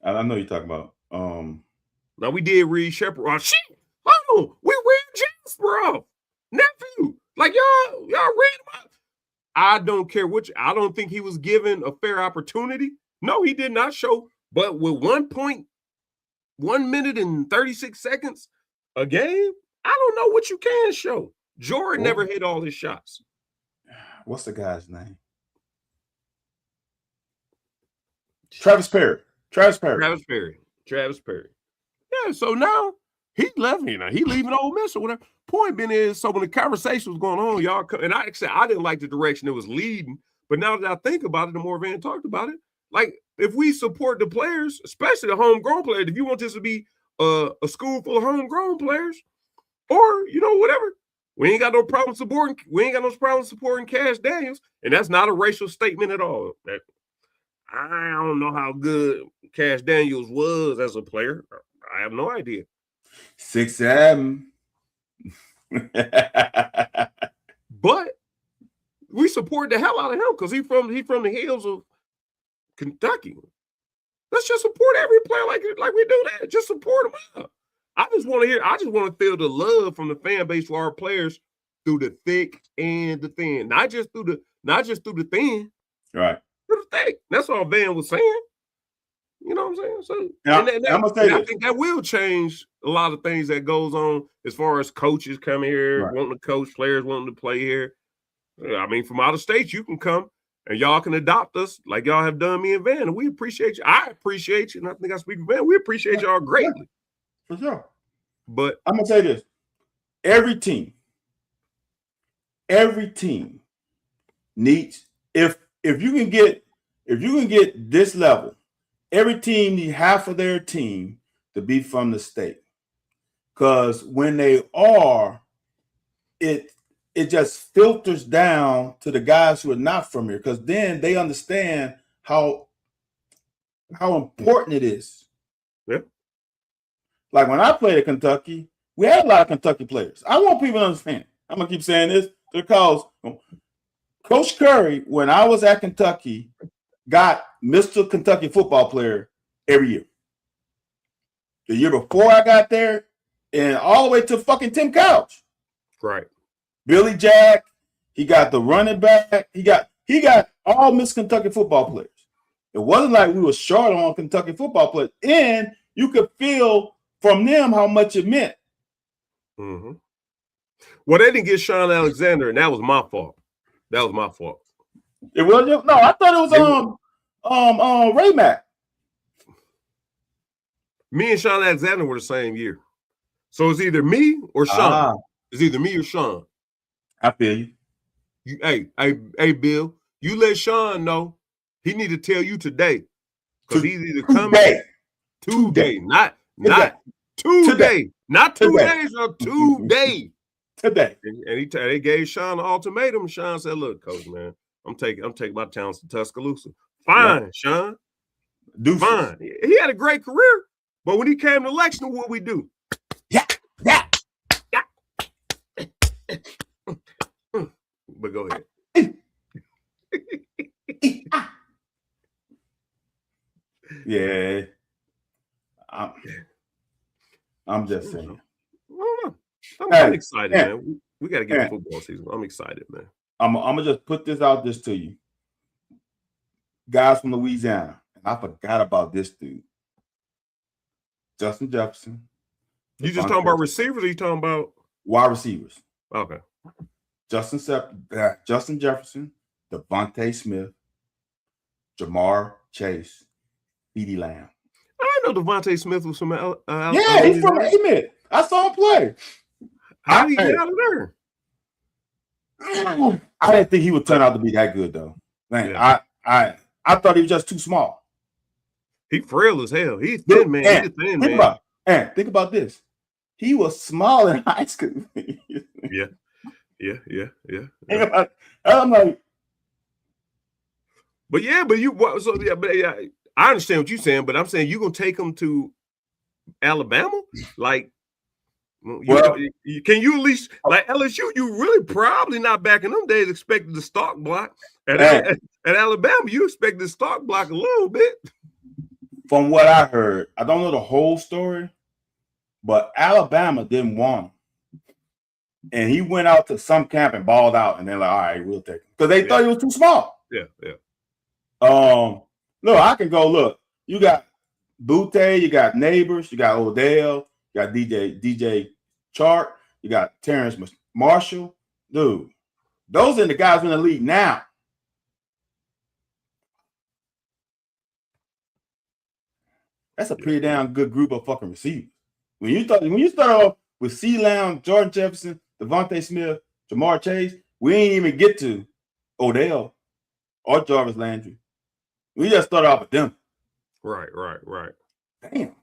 I know you're talking about. Now we did Reed Shepard. Oh shit! Oh, we ran Jasper off, nephew. Like y'all ran him out. I don't care which. I don't think he was given a fair opportunity. No, he did not show. But with 1 minute and 36 seconds a game, I don't know what you can show. Jordan never hit all his shots. What's the guy's name? Travis Perry. Yeah, so now he left me. Now he leaving Ole Miss or whatever. Point being is, so when the conversation was going on, y'all, and I didn't like the direction it was leading, but now that I think about it, the more Van talked about it, like if we support the players, especially the homegrown players, if you want this to be a school full of homegrown players, or whatever, we ain't got no problem supporting Cash Daniels, and that's not a racial statement at all. I don't know how good Cash Daniels was as a player. I have no idea. 6'7". But we support the hell out of him because he from the hills of Kentucky. Let's just support every player like we do that. Just support him up. I just want to feel the love from the fan base for our players through the thick and the thin. Not just through the thin. Right. Through the thick. That's all Van was saying. You know what I'm saying? So now, I think that will change a lot of things that goes on as far as coaches coming here, wanting to coach, players wanting to play here. I mean, from out of state, you can come and y'all can adopt us like y'all have done me and Van. And we appreciate you. I appreciate you. And I think I speak for Van. We appreciate y'all greatly. For sure. But I'm gonna say this. Every team needs, if you can get this level, every team needs half of their team to be from the state. Because when they are, it just filters down to the guys who are not from here, because then they understand how important it is. Yeah. Like when I played at Kentucky, we had a lot of Kentucky players. I want people to understand. I'm gonna keep saying this because Coach Curry, when I was at Kentucky, got Mr. Kentucky football player every year. The year before I got there, and all the way to fucking Tim Couch. Right. Billy Jack, he got the running back. He got all Miss Kentucky football players. It wasn't like we were short on Kentucky football players. And you could feel from them how much it meant. Mm-hmm. Well, they didn't get Sean Alexander, and that was my fault. It was no, I thought it was Ray Mack. Me and Sean Alexander were the same year. So it's either me or Sean. It's either me or Sean. I feel you. Hey, Bill, you let Sean know he need to tell you today. Because he's either coming today. Not today. Not 2 days or today. Today. And they gave Sean an ultimatum. And Sean said, look, coach, man, I'm taking my talents to Tuscaloosa. Fine, yeah. Sean. Fine. He had a great career. But when he came to election, what we do? Yeah. But go ahead. Yeah. I'm just saying. I'm excited, man. We got to get the football season. I'm excited, man. I'm gonna just put this out this to you. Guys from Louisiana. I forgot about this dude. Justin Jefferson. You just talking about receivers, or you talking about wide receivers? Okay. Justin Jefferson, Devontae Smith, Jamar Chase, CeeDee Lamb. I didn't know Devontae Smith was from yeah, he's from Amen. I saw him play. How did he get out of there? I didn't think he would turn out to be that good, though. Man, yeah. I thought he was just too small. He frail as hell. He's thin, man. He's a thin man. Think about this. He was small in high school. Yeah. I'm like, but I understand what you're saying, but I'm saying you're gonna take him to Alabama? Like, can you at least, like LSU, you really probably not back in them days expected the stock block. At Alabama, you expect the stock block a little bit. From what I heard, I don't know the whole story, but Alabama didn't want him. And he went out to some camp and balled out, and they're like, all right, we'll take him. Because they thought he was too small. Yeah. Look, I can go look. You got Butte, you got Neighbors, you got Odell, you got DJ Chark, you got Terrence Marshall. Dude, those are the guys in the league now. That's a pretty damn good group of fucking receivers. When you start off with C. Lamb, Jordan Jefferson, Devontae Smith, Jamar Chase, we ain't even get to Odell or Jarvis Landry. We just started off with them. Right. Damn.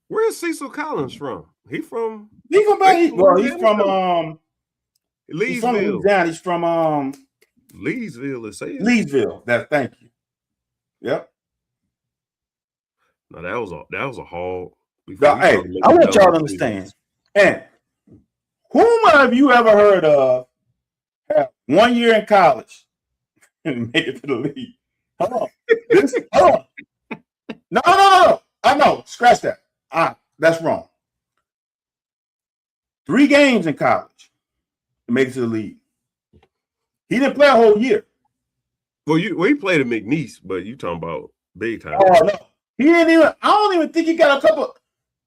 Where's Cecil Collins from? He's from Leesville. He's from Louisiana. He's from Leesville, let's say. Leesville. Thank you. Yep. No, that was a haul. Hey, I want y'all to understand. And whom have you ever heard of have 1 year in college and make it to the league? Hold on. No. I know. Scratch that. That's wrong. 3 games in college to make it to the league. He didn't play a whole year. Well, he played at McNeese, but you talking about big time. Oh, no. He didn't even, I don't even think he got a couple.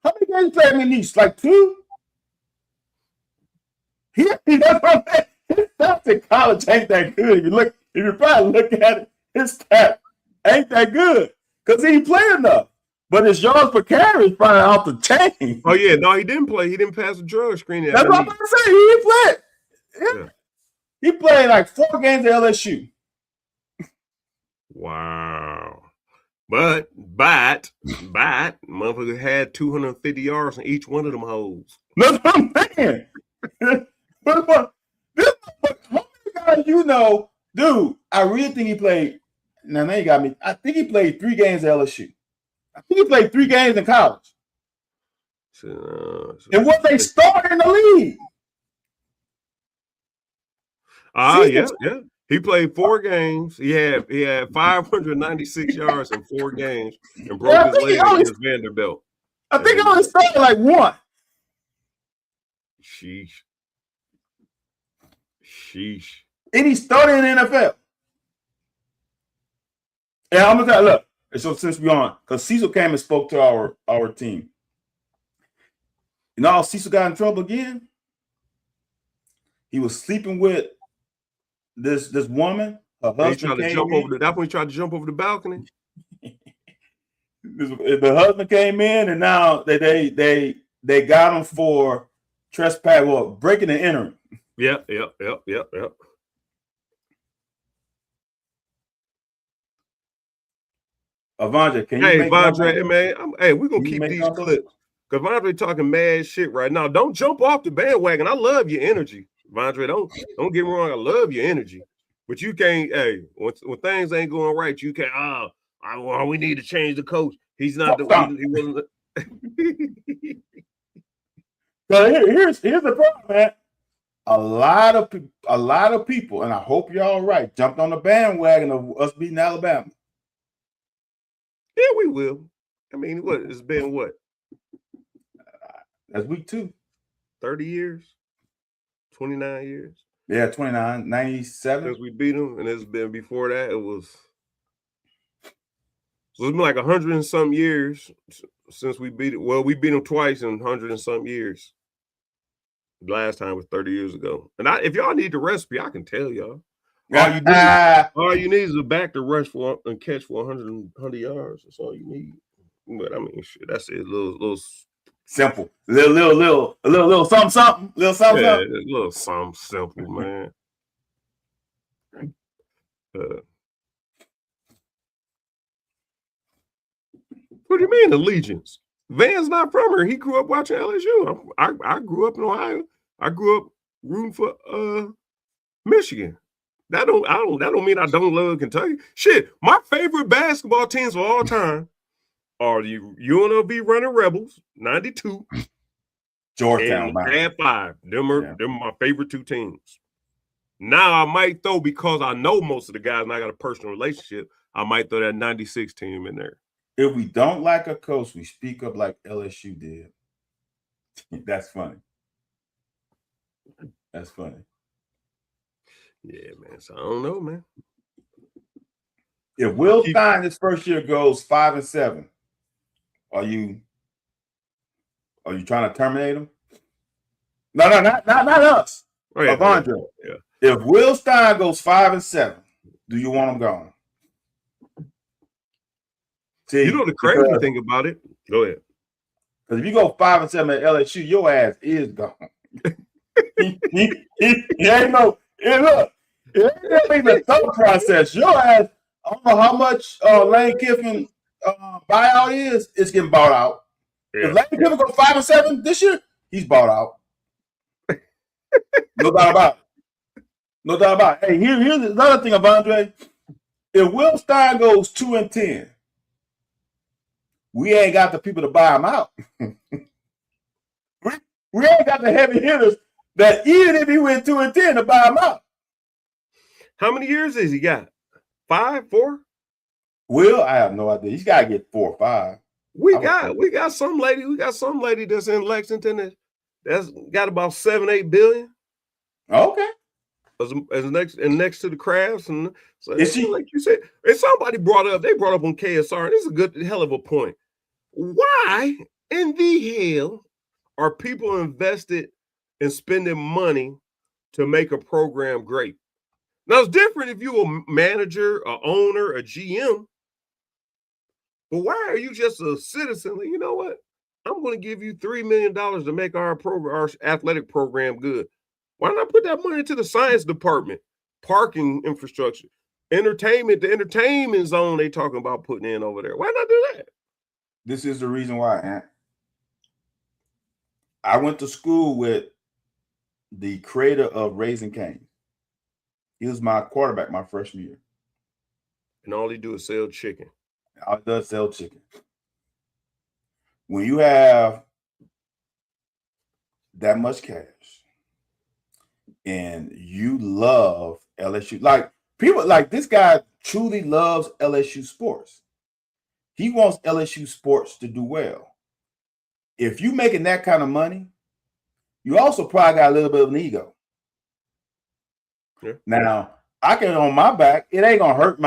How many games he played at McNeese? Like 2? That's what I'm saying. His stats in college ain't that good. If you probably look at it, his stats ain't that good because he ain't playing enough. But his yards per carry is probably off the chain. Oh yeah, no, he didn't play. He didn't pass the drug screening. That's what I'm saying. He didn't play. Yeah. He played like 4 games at LSU. Wow. But motherfucker had 250 yards in each one of them holes. That's what I'm saying. How many guys you know, dude? I really think he played. Now you got me. I think he played 3 games at LSU. I think he played 3 games in college. And what they started in the league. Yeah. He played 4 games. He had 596 yards in 4 games and broke his leg against Vanderbilt. I think he only started like 1. Sheesh. And he started in the NFL. And I'm gonna tell you, look. So since we're on, because Cecil came and spoke to our team. You know how Cecil got in trouble again? He was sleeping with this woman. Her husband that's when he tried to jump over the balcony. The husband came in, and now they got him for trespass, breaking and entering. Yep. Avandre, can you make Avandre, man? We're gonna keep these clips because Avandre talking mad shit right now. Don't jump off the bandwagon. I love your energy, Avandre. Don't get me wrong. I love your energy, but you can't. Hey, when things ain't going right, you can't. We need to change the coach. He's not he wasn't. So here's the problem, man. A lot of people, and I hope you're all right, jumped on the bandwagon of us beating Alabama. Yeah, we will. I mean, it's been what? That's week 2. 30 years? 29 years? Yeah, 29, 97. Since we beat them, and it's been before that, so it's been like 100 and some years since we beat it. Well, we beat them twice in 100 and some years. The last time was 30 years ago. And if y'all need the recipe, I can tell y'all. All you need is a back to rush for and catch for 100 yards. That's all you need. But I mean, shit, that's it. A little simple. A little something. A little something simple, man. What do you mean allegiance? Van's not from here. He grew up watching LSU. I grew up in Ohio. I grew up rooting for Michigan. That don't mean I don't love Kentucky. Shit, my favorite basketball teams of all time are the UNLV Running Rebels, 92. Georgetown, and Bad 5. Them are my favorite two teams. Now I might throw, because I know most of the guys and I got a personal relationship, I might throw that 96 team in there. If we don't like a coach, we speak up like LSU did. That's funny. That's funny. Yeah, man. So I don't know, man. If Will Stein this first year goes 5-7, are you trying to terminate him? No, not us. Oh, yeah, Andre. Yeah. If Will Stein goes 5-7, do you want him gone? See, you know the crazy thing about it? Go ahead. Because if you go 5-7 at LSU, your ass is gone. he ain't no. And look, it ain't the thought process. Your ass, I don't know how much Lane Kiffin buyout is. It's getting bought out. Yeah. If Lane Kiffin goes 5-7 this year, he's bought out. No doubt about it. No doubt about it. Hey, here's another thing, Andre. If Will Stein goes 2-10, we ain't got the people to buy him out. we ain't got the heavy hitters that even if he went 2-10 to buy him out. How many years has he got? 5, 4? Will, I have no idea. He's got to get 4 or 5. We got some lady. We got some lady that's in Lexington that's got about 7-8 billion. Okay. As next to the Crafts, and so is she, like you said, and somebody brought up on KSR, and this is a good hell of a point. Why in the hell are people invested in spending money to make a program great? Now it's different if you're a manager, a owner, a GM. But why are you just a citizen? Like, you know what? I'm going to give you $3 million to make our athletic program good. Why not put that money into the science department, parking infrastructure, entertainment, the entertainment zone they talking about putting in over there? Why not do that? This is the reason why, Aunt. I went to school with the creator of Raising Cane's. He was my quarterback my freshman year. And all he do is sell chicken. All he does sell chicken. When you have that much cash and you love LSU, like people like this guy truly loves LSU sports. He wants LSU sports to do well. If you're making that kind of money, you also probably got a little bit of an ego. Yeah. Now, I can on my back, it ain't gonna hurt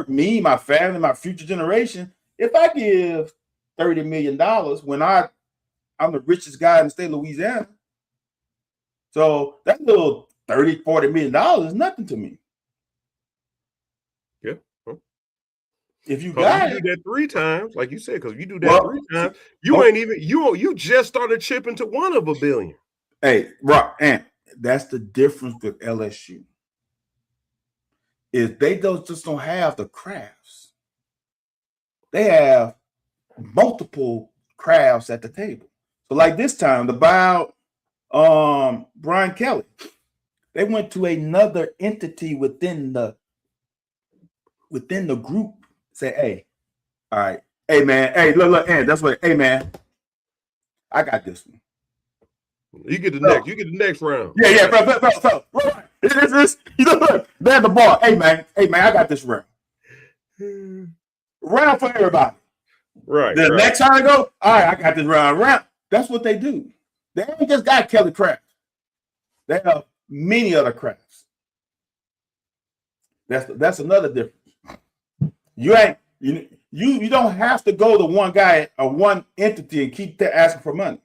me, my family, my future generation, if I give $30 million when I'm the richest guy in the state of Louisiana. So that little $30-40 million is nothing to me. Yeah. If you do that 3 times, like you said, because if you do that 3 times, you just started chipping to $1 billion. Hey, Rock, and that's the difference with LSU. Is they just don't have the crafts. They have multiple crafts at the table. So like this time, the buyout, Brian Kelly, they went to another entity within the group. Say, hey, all right, hey man, hey, look, and that's what, hey man, I got this one. You get the next round. Yeah, bro. This, look, they're the ball. Hey man, I got this round. Round for everybody. Right. The next time I go, all right, I got this round. That's what they do. They ain't just got Kelly Crafts. They have many other crafts. That's another difference. You don't have to go to one guy or one entity and keep asking for money.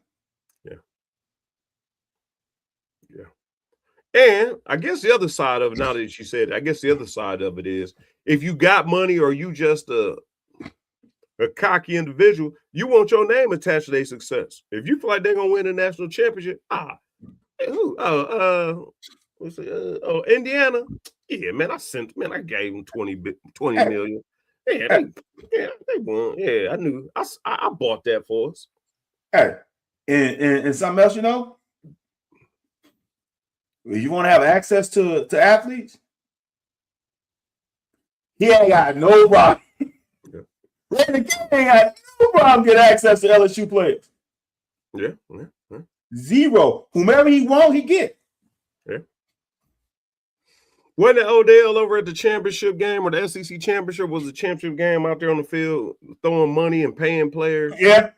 And I guess the other side of it, now that you said it, I guess the other side of it is if you got money or you just a cocky individual, you want your name attached to their success. If you feel like they're gonna win a national championship, Indiana. Yeah, man, I gave them 20 million. Yeah, they won. Yeah, I knew. I bought that for us. Hey, and something else, you know, if you want to have access to athletes, he ain't got no problem. Yeah. Randy King ain't got no problem getting access to LSU players. Yeah. Zero. Whomever he want, he get. Yeah. Wasn't it Odell over at the championship game or the SEC championship was the championship game out there on the field throwing money and paying players? Yeah.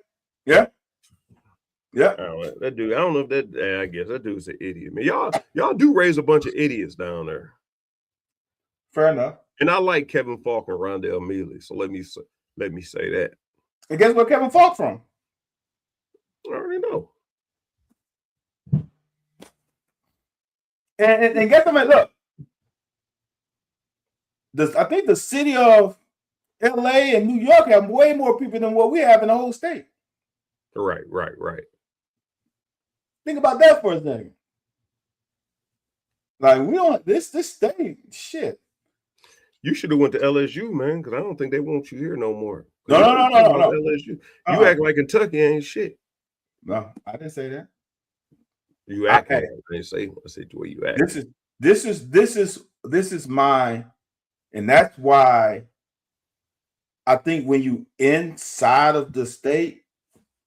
Oh, that dude, I don't know if that. I guess that dude's an idiot, man. Y'all do raise a bunch of idiots down there. Fair enough. And I like Kevin Falk and Rondell Mealy, so let me say that. And guess where Kevin Falk from? I already know. And guess what? Look, I think the city of LA and New York have way more people than what we have in the whole state. Right. Think about that for a second. Like we don't this state shit. You should have went to LSU, man, because I don't think they want you here no more. No. LSU. You act like Kentucky ain't shit. No, I didn't say that. You act like I didn't say. I said the way you act. This is my, and that's why I think when you inside of the state,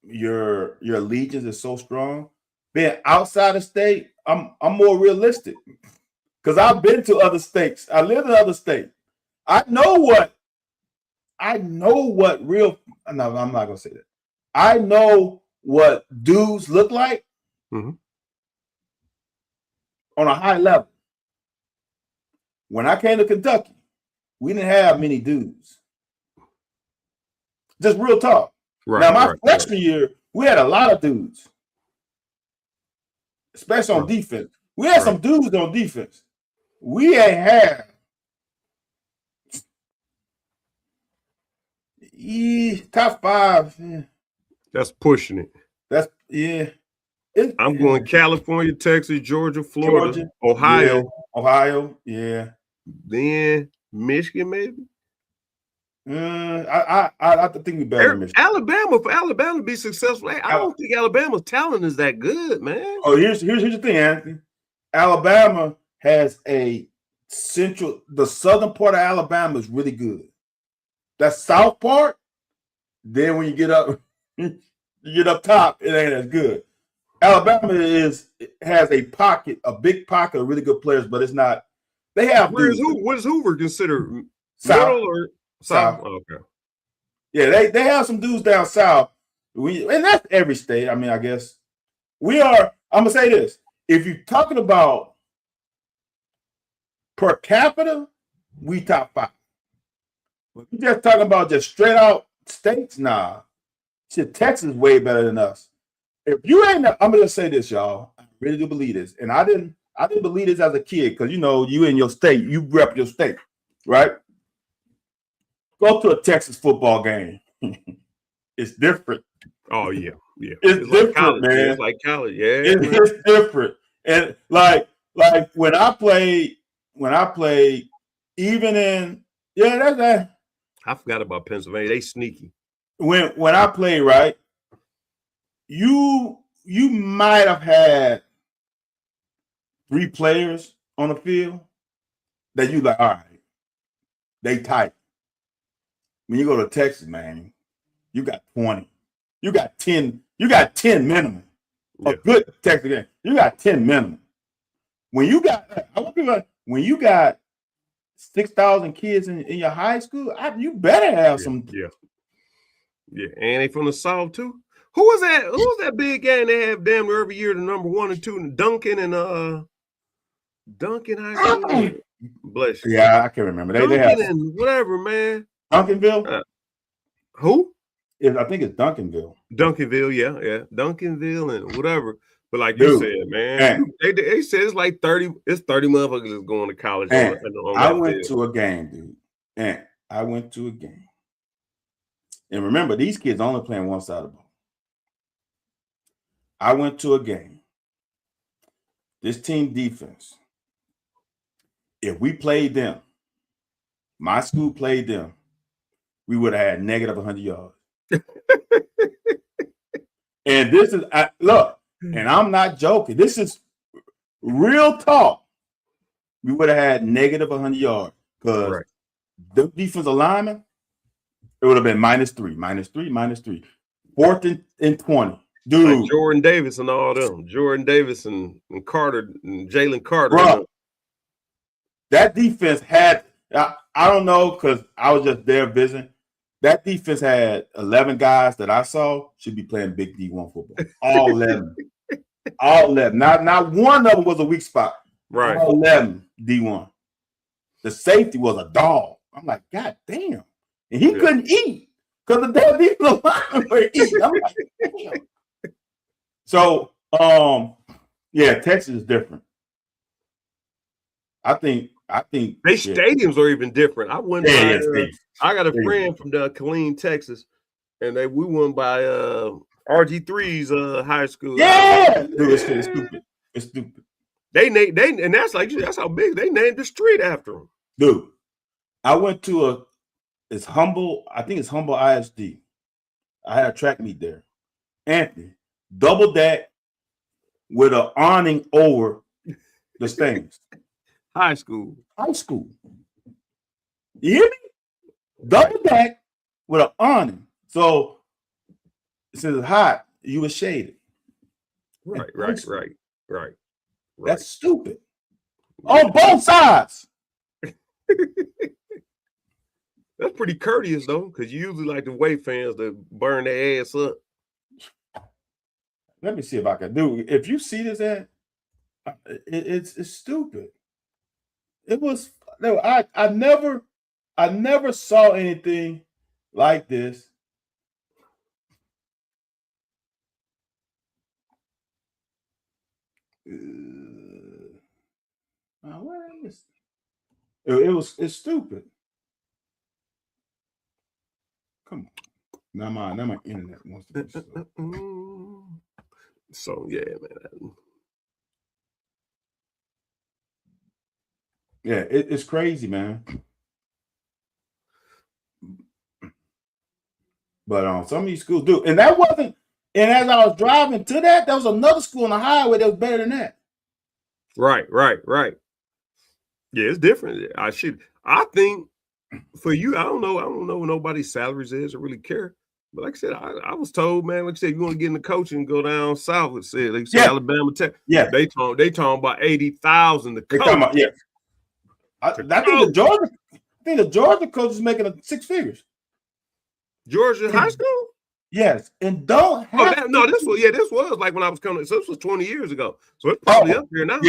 your allegiance is so strong. Being outside the state, I'm more realistic because I've been to other states. I lived in other states. I know what real. No, I'm not gonna say that. I know what dudes look like on a high level. When I came to Kentucky, we didn't have many dudes. Just real talk. Right, now, my freshman year, we had a lot of dudes, especially on defense. We had some dudes on defense. We ain't had top 5. Yeah. That's pushing it. That's yeah. I'm going California, Texas, Georgia, Florida, Ohio. Yeah. Ohio, yeah. Then Michigan, maybe. I think we better than Michigan. Alabama, for Alabama to be successful, I don't think Alabama's talent is that good, man. Oh, here's the thing, Anthony. Alabama has the southern part of Alabama is really good. That south part, then when you get up top, it ain't as good. Alabama has a big pocket of really good players, but it's not. They have. What is Hoover considered? South Middle or South? Oh, okay. Yeah, they have some dudes down south. And that's every state. I mean, I guess we are. I'm gonna say this: if you're talking about per capita, we top 5. If you're just talking about just straight out states, nah. Shit, Texas is way better than us. If you ain't, I'm gonna say this, y'all. I really do believe this, and I didn't believe this as a kid because you in your state, you rep your state, right? Go to a Texas football game. It's different. Oh yeah. It's different, like man. It's like college, yeah. It's different, and like when I played, even in that's that. I forgot about Pennsylvania. They sneaky. When I played, right, you might have had 3 players on the field that you like, all right, they tight. When you go to Texas, man, you got 20. You got 10. You got 10 minimum. Yeah. A good Texas game. You got 10 minimum. When you got 6,000 kids in your high school, you better have some. Yeah, and they from the South too. Who was that? Who was that big game they have damn near every year? The number 1 and 2, Duncan and Duncan High School. Bless you. Yeah, I can't remember. Duncan they have and whatever, man. Duncanville. Who? I think it's Duncanville. Duncanville, yeah, Duncanville and whatever. But like you said, man, they said it's like 30. It's 30 motherfuckers that's going to college. I went to a game, dude. And I went to a game. And remember, these kids only playing one side of the ball. I went to a game. This team defense, if we played them, my school played them, we would have had negative 100 yards. And this is, look, and I'm not joking. This is real talk. We would have had negative 100 yards because the defensive lineman, it would have been -3, -3, -3. 4th and 20. Dude. Like Jordan Davis and all them. Jordan Davis and Carter and Jalen Carter. Bro, that defense had, I don't know because I was just there visiting. That defense had 11 guys that I saw should be playing big D1 football. All 11. All 11. Not one of them was a weak spot. Right. All 11 D1. The safety was a dog. I'm like, God damn. And he couldn't eat because the damn defensive linemen were eating. I'm like, damn. So, yeah, Texas is different. I think they stadiums are even different. I went by, I got a friend from Killeen, Texas, and we went by RG3's high school. Yeah, dude, it's stupid. It's stupid. They and that's how big they named the street after him. Dude, I went to it's Humble. I think it's Humble ISD. I had a track meet there. Anthony, double deck with an awning over the stands. High school. You hear me? Double deck with an awning. So since it's hot, you were shaded. Right. That's stupid. On both sides. That's pretty courteous though, because you usually like the away fans to burn their ass up. Let me see if I can do. If you see this ad, it's stupid. It was. No, I never saw anything like this. It's stupid. Come on. Now my internet wants to be slow. So yeah, man. Yeah, it's crazy, man. But some of these schools do, and that wasn't. And as I was driving to that, there was another school on the highway that was better than that. Right. Yeah, it's different. I think for you, I don't know what nobody's salaries is. I really care. But like I said, I was told, man, like I said, you want to get in the coaching and go down south. It said, like I said, Alabama Tech. Yeah. They talking about 80,000 to coach. I think the Georgia coach is making 6 figures. Georgia high school? Yes. And don't have this was like when I was coming. So this was 20 years ago. So it's probably up here now.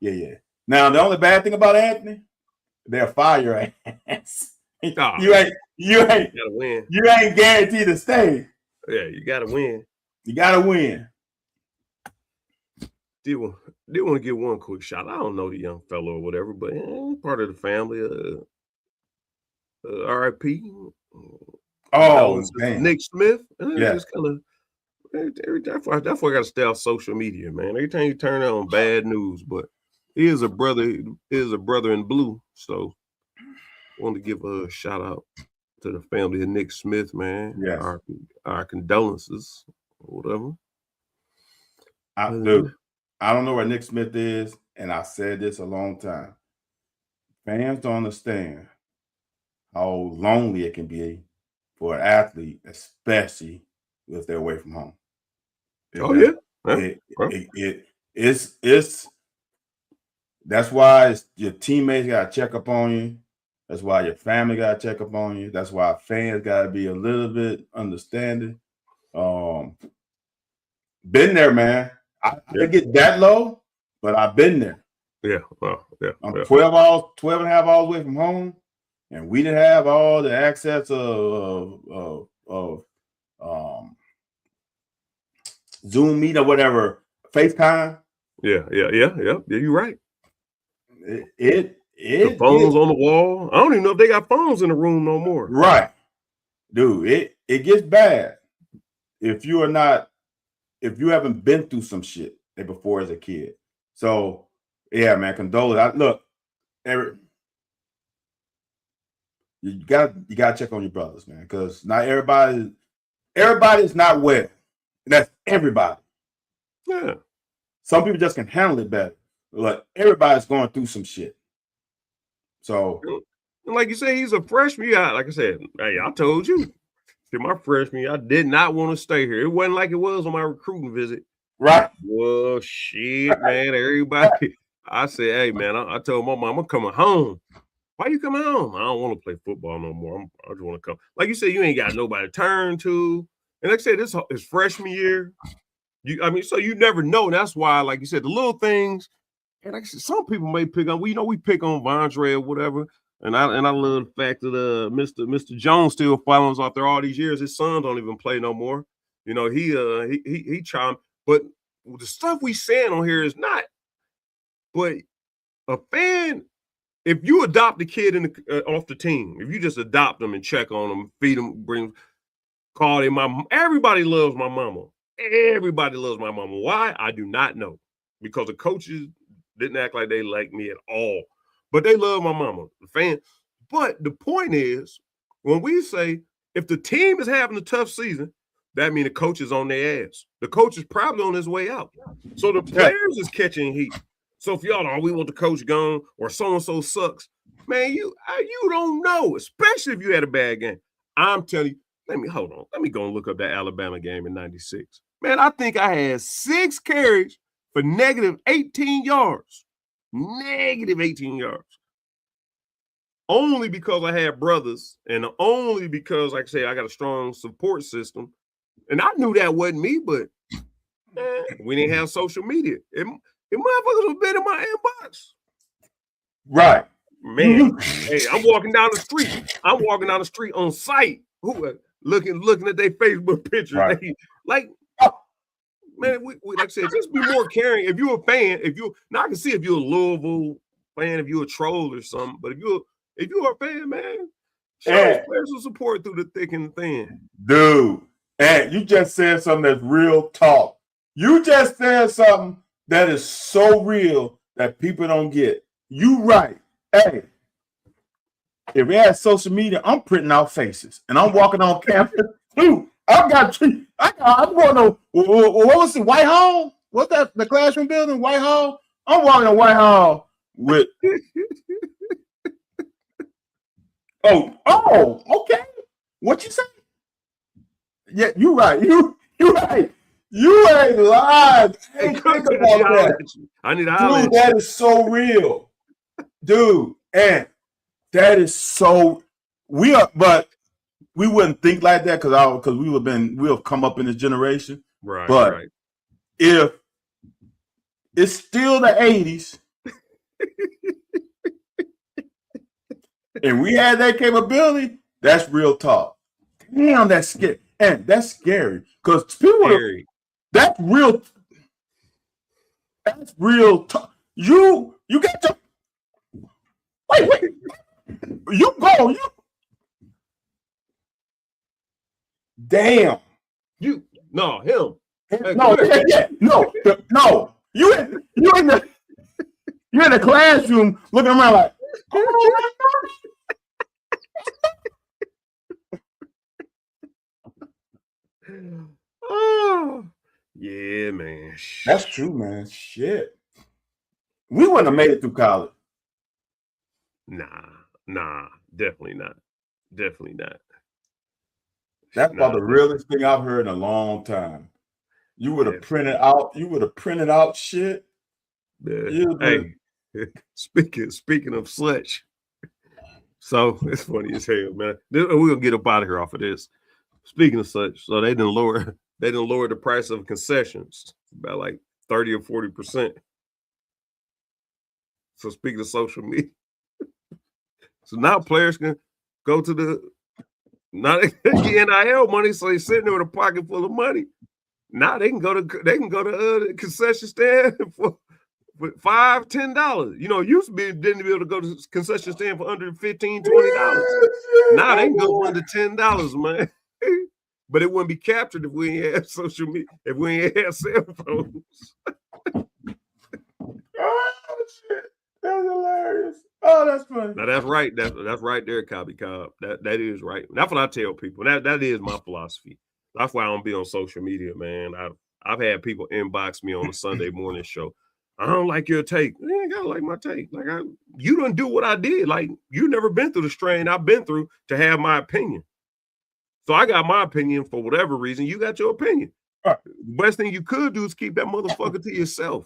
Yeah. Now the only bad thing about Anthony, they'll fire ass. You ain't gotta win. You ain't guaranteed to stay. Yeah, you gotta win. Did want to give one quick shout. I don't know the young fellow or whatever, but part of the family. R.I.P. Oh, man. Nick Smith. Yeah. Just kind of. That's why I got to stay off social media, man. Every time you turn on bad news, but he is a brother. In blue. So, I want to give a shout out to the family of Nick Smith, man. Yes. Our condolences, or whatever. I don't know where Nick Smith is, and I said this a long time. Fans don't understand how lonely it can be for an athlete, especially if they're away from home. It's that's why your teammates got to check up on you. That's why your family got to check up on you. That's why fans got to be a little bit understanding. Been there, man. I didn't get that low, but I've been there. Yeah. Well, yeah. I'm 12 and a half hours away from home, and we didn't have all the access of Zoom meet or whatever, FaceTime. Yeah. You're right. The phones on the wall. I don't even know if they got phones in the room no more. Right, dude. It gets bad if you haven't been through some shit before as a kid. So yeah, man, condolence. Look, You gotta check on your brothers, man, because not everybody's not well. And that's everybody. Yeah. Some people just can handle it better. Like everybody's going through some shit. So, and like you say, he's a freshman. Yeah, like I said, hey, I told you, my freshman year, I did not want to stay here. It wasn't like it was on my recruiting visit. right. Well, shit, man. Everybody. I said, hey, man, I told my mom, I'm coming home. Why you coming home? I don't want to play football no more. I just want to come. Like you said, you ain't got nobody to turn to. And like I said, this is freshman year. So you never know. And that's why, like you said, the little things. And like I said, some people may pick on. We pick on Vondre or whatever. And I love the fact that Mr. Jones still follows out there all these years. His son don't even play no more. He chimed. But the stuff we saying on here is not. But a fan, if you adopt a kid off the team, if you just adopt them and check on them, feed them, call them mama. Everybody loves my mama. Everybody loves my mama. Why? I do not know. Because the coaches didn't act like they like me at all. But they love my mama, the fan. But the point is, when we say if the team is having a tough season, that means the coach is on their ass. The coach is probably on his way out. So the players is catching heat. So if y'all we want the coach gone or so-and-so sucks, man, you don't know, especially if you had a bad game. I'm telling you, let me go and look up that Alabama game in 96. Man, I think I had 6 carries for negative 18 yards. Negative 18 yards. Only because I had brothers and only because, like I say, I got a strong support system. And I knew that wasn't me, but we didn't have social media. It motherfuckers have been in my inbox. Right. Man, hey, I'm walking down the street. I'm walking down the street on site. Who looking at their Facebook pictures. Right. Man, we like I said, just be more caring. If you're a fan, now I can see if you're a Louisville fan, if you're a troll or something, but if you're a fan, man, show players some support through the thick and the thin. Dude, and you just said something that's real talk. You just said something that is so real that people don't get. You right. Hey, if we had social media, I'm printing out faces and I'm walking on campus. Dude, I'm going to, what was it, Whitehall? What's that, the classroom building, Whitehall? I'm walking to Whitehall with, okay. What you say? Yeah, you right. You right. You ain't lying. Hey, think about that. I need to Dude, that is so real. Dude, and that is so but we wouldn't think like that because we have come up in this generation. Right. But right. If it's still the 80s and we had that capability, that's real talk. Damn, that's scary. And that's scary because people that's real talk. You got to wait. You go. Damn. Him. No. You in the classroom looking around like. Oh, yeah, man. That's true, man. Shit. We wouldn't have made it through college. Nah, definitely not. Definitely not. That's about the realest thing I've heard in a long time. You would have printed out shit. Yeah. Hey, speaking of such, so it's funny as hell, man. We're gonna get up out of here off of this. Speaking of such, so they didn't lower the price of concessions by like 30 or 40%. So speaking of social media, so now players can go to the NIL money, so they're sitting there with a pocket full of money. Now they can go to the concession stand for $5, $10. Used to be didn't be able to go to the concession stand for under $15, $20. Now they can go for under $10, man. But it wouldn't be captured if we ain't have social media, if we ain't have cell phones. Oh shit! That's hilarious. Oh, that's funny. Now that's right. That's right there, Copy Cobb. That is right. That's what I tell people. That is my philosophy. That's why I don't be on social media, man. I've had people inbox me on a Sunday morning show. I don't like your take. You ain't gotta like my take. Like you didn't do what I did. Like you never been through the strain I've been through to have my opinion. So I got my opinion for whatever reason. You got your opinion. Right. Best thing you could do is keep that motherfucker to yourself.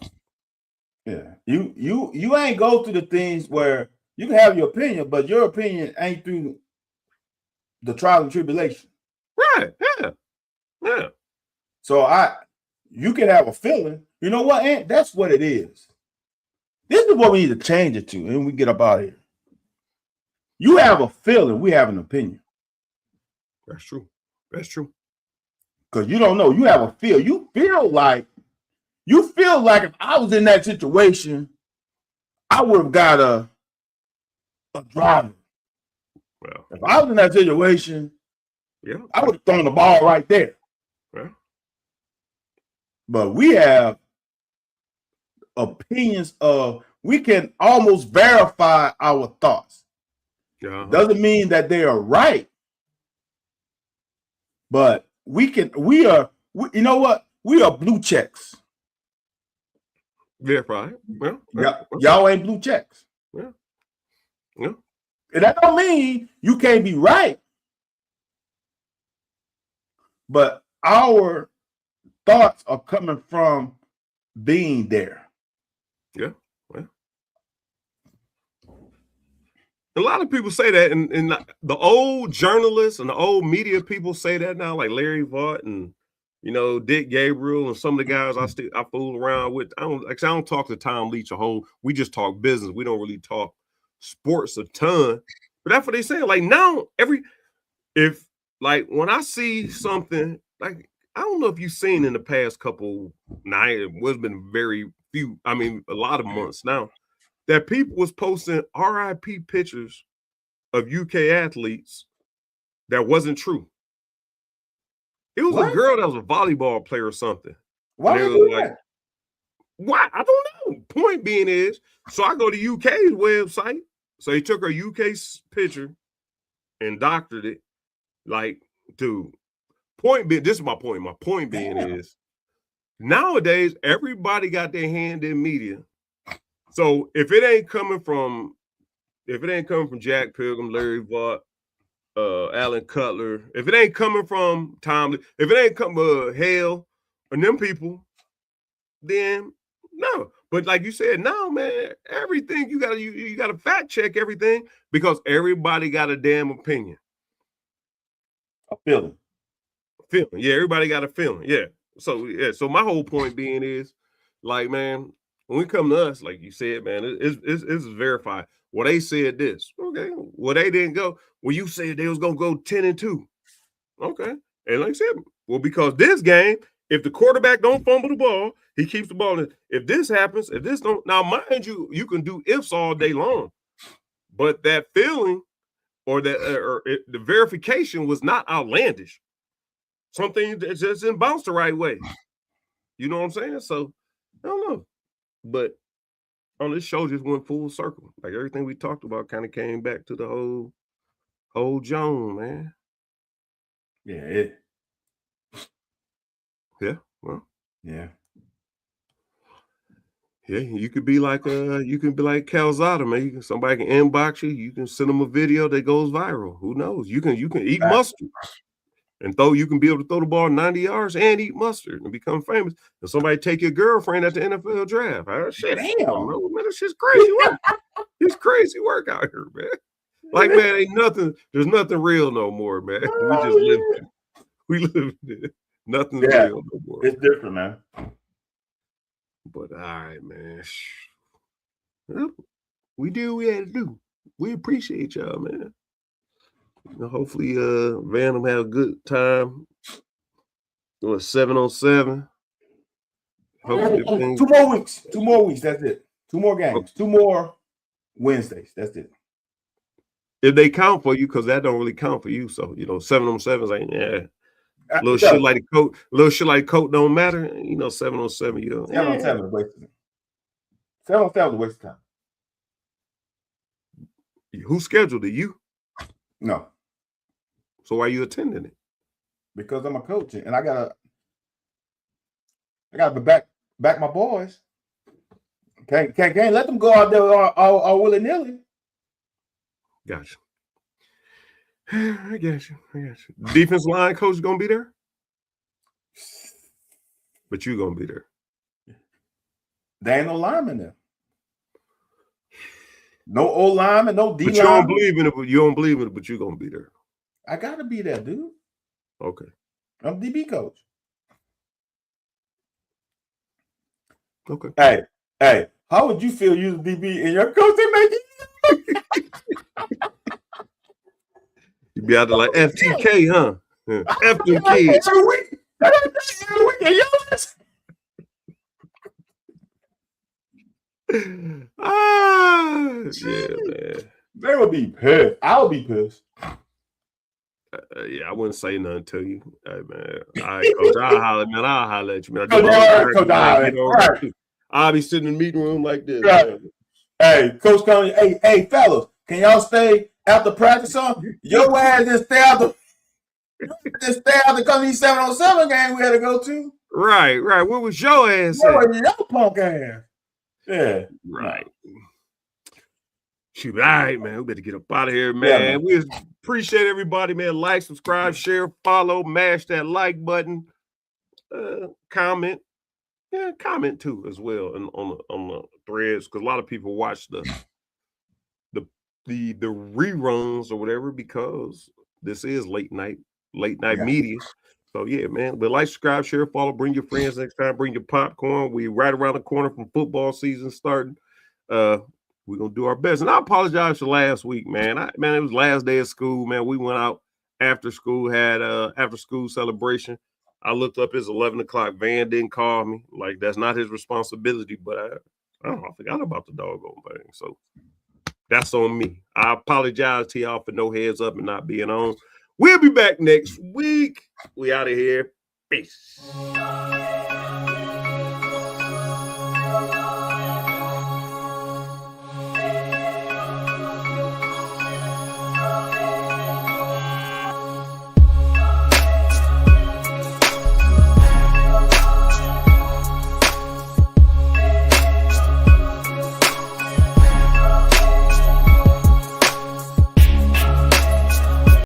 Yeah, you ain't go through the things where you can have your opinion, but your opinion ain't through the trial and tribulation. Right? Yeah. So you can have a feeling. You know what, Aunt? That's what it is. This is what we need to change it to, and we get up out of here. You have a feeling. We have an opinion. That's true. Because you don't know. You have a feel. You feel like if I was in that situation, I would have got a driver. Well, if I was in that situation, I would have thrown the ball right there. Yeah. But we have opinions we can almost verify our thoughts. Doesn't mean that they are right. But we are blue checks. Yeah, right. Y'all ain't blue checks. Yeah. And that don't mean you can't be right. But our thoughts are coming from being there. Yeah. A lot of people say that, and the old journalists and the old media people say that now, like Larry Vaught and Dick Gabriel and some of the guys I fool around with. I don't talk to Tom Leach a whole. We just talk business. We don't really talk sports a ton. But that's what they say. Like now, when I see something, like I don't know if you've seen in the past couple nights, it's been very few. I mean, a lot of months now, that people was posting RIP pictures of UK athletes that wasn't true. It was a girl that was a volleyball player or something. Why would you do that? Why? I don't know. Point being is, so I go to UK's website. So he took her UK picture and doctored it. Like, dude, this is my point. My point being is, nowadays, everybody got their hand in media. So if it ain't coming from Jack Pilgrim, Larry Vaught, Alan Cutler, if it ain't coming from Tom, if it ain't coming Hale and them people, then no. But like you said, no, man, everything you gotta fact check everything because everybody got a damn opinion. A feeling. Yeah, everybody got a feeling. Yeah. So my whole point being is, like, man, when we come to us, like you said, man, it's verified. Well, they said this. Okay. Well, they didn't go. Well, you said they was gonna go 10-2. Okay. And like I said, well, because this game, if the quarterback don't fumble the ball, he keeps the ball. If this happens, if this don't, now mind you, you can do ifs all day long, but that feeling or the verification was not outlandish. Something that just didn't bounce the right way. You know what I'm saying? So I don't know, but on this show just went full circle. Like everything we talked about kind of came back to the whole Joan, man. Yeah. Yeah. Well. Yeah. Yeah, you could be like Calzada, man. Somebody can inbox you. You can send them a video that goes viral. Who knows? You can eat mustard, and you can be able to throw the ball 90 yards and eat mustard and become famous. And somebody take your girlfriend at the NFL draft. Shit, damn, man, this shit's crazy work. It's crazy work out here, man. Like, man, ain't nothing. There's nothing real no more, man. We just live it. We live it. Nothing's real no more. It's different, man. But all right, man. Well, we did what we had to do. We appreciate y'all, man. Hopefully, Van will have a good time. 7-on-7. Hopefully, 2 more weeks. 2 more weeks. That's it. 2 more games. Okay. 2 more Wednesdays. That's it. If they count for you, because that don't really count for you. So 7-on-7s ain't little shit like coat don't matter. 7-on-7, 7-on-7 is a waste of time. 7-on-7 is a waste of time. Who scheduled it? You? No. So why are you attending it? Because I'm a coach and I gotta back my boys. Can't let them go out there all willy-nilly. Gotcha. I got you. Defense line coach gonna be there? But you gonna be there. There ain't no lineman there. No O lineman, no D lineman. But you don't believe in it, but you're gonna be there. I gotta be there, dude. Okay. I'm DB coach. Okay. Hey, how would you feel you the DB and your coach they make it? You be out there like FTK, huh? F them kids. Every week. Yeah, man. They would be pissed. I would be pissed. Yeah, I wouldn't say nothing to you. Hey, man. All right, coach. I'll holler at you, man. I'll be sitting in the meeting room like this. Right. Hey, Coach Conley, hey, fellas, can y'all stay after practice on? Your ass just stay after because these 7-on-7 game we had to go to. Right. What was your ass at? Your punk ass. Yeah. Right. Shoot, all right, man. We better get up out of here, man. We appreciate everybody, man. Like, subscribe, share, follow, mash that like button, comment. Yeah, comment too as well on the threads, because a lot of people watch the reruns or whatever, because this is late night media. So yeah, man. But like, subscribe, share, follow, bring your friends next time, bring your popcorn. We right around the corner from football season starting. We're gonna do our best. And I apologize for last week, man. It was last day of school, man. We went out after school, had after school celebration. I looked up his 11 o'clock. Van didn't call me. Like, that's not his responsibility, but I don't know, I forgot about the doggone thing. So that's on me. I apologize to y'all for no heads up and not being on. We'll be back next week. We out of here. Peace.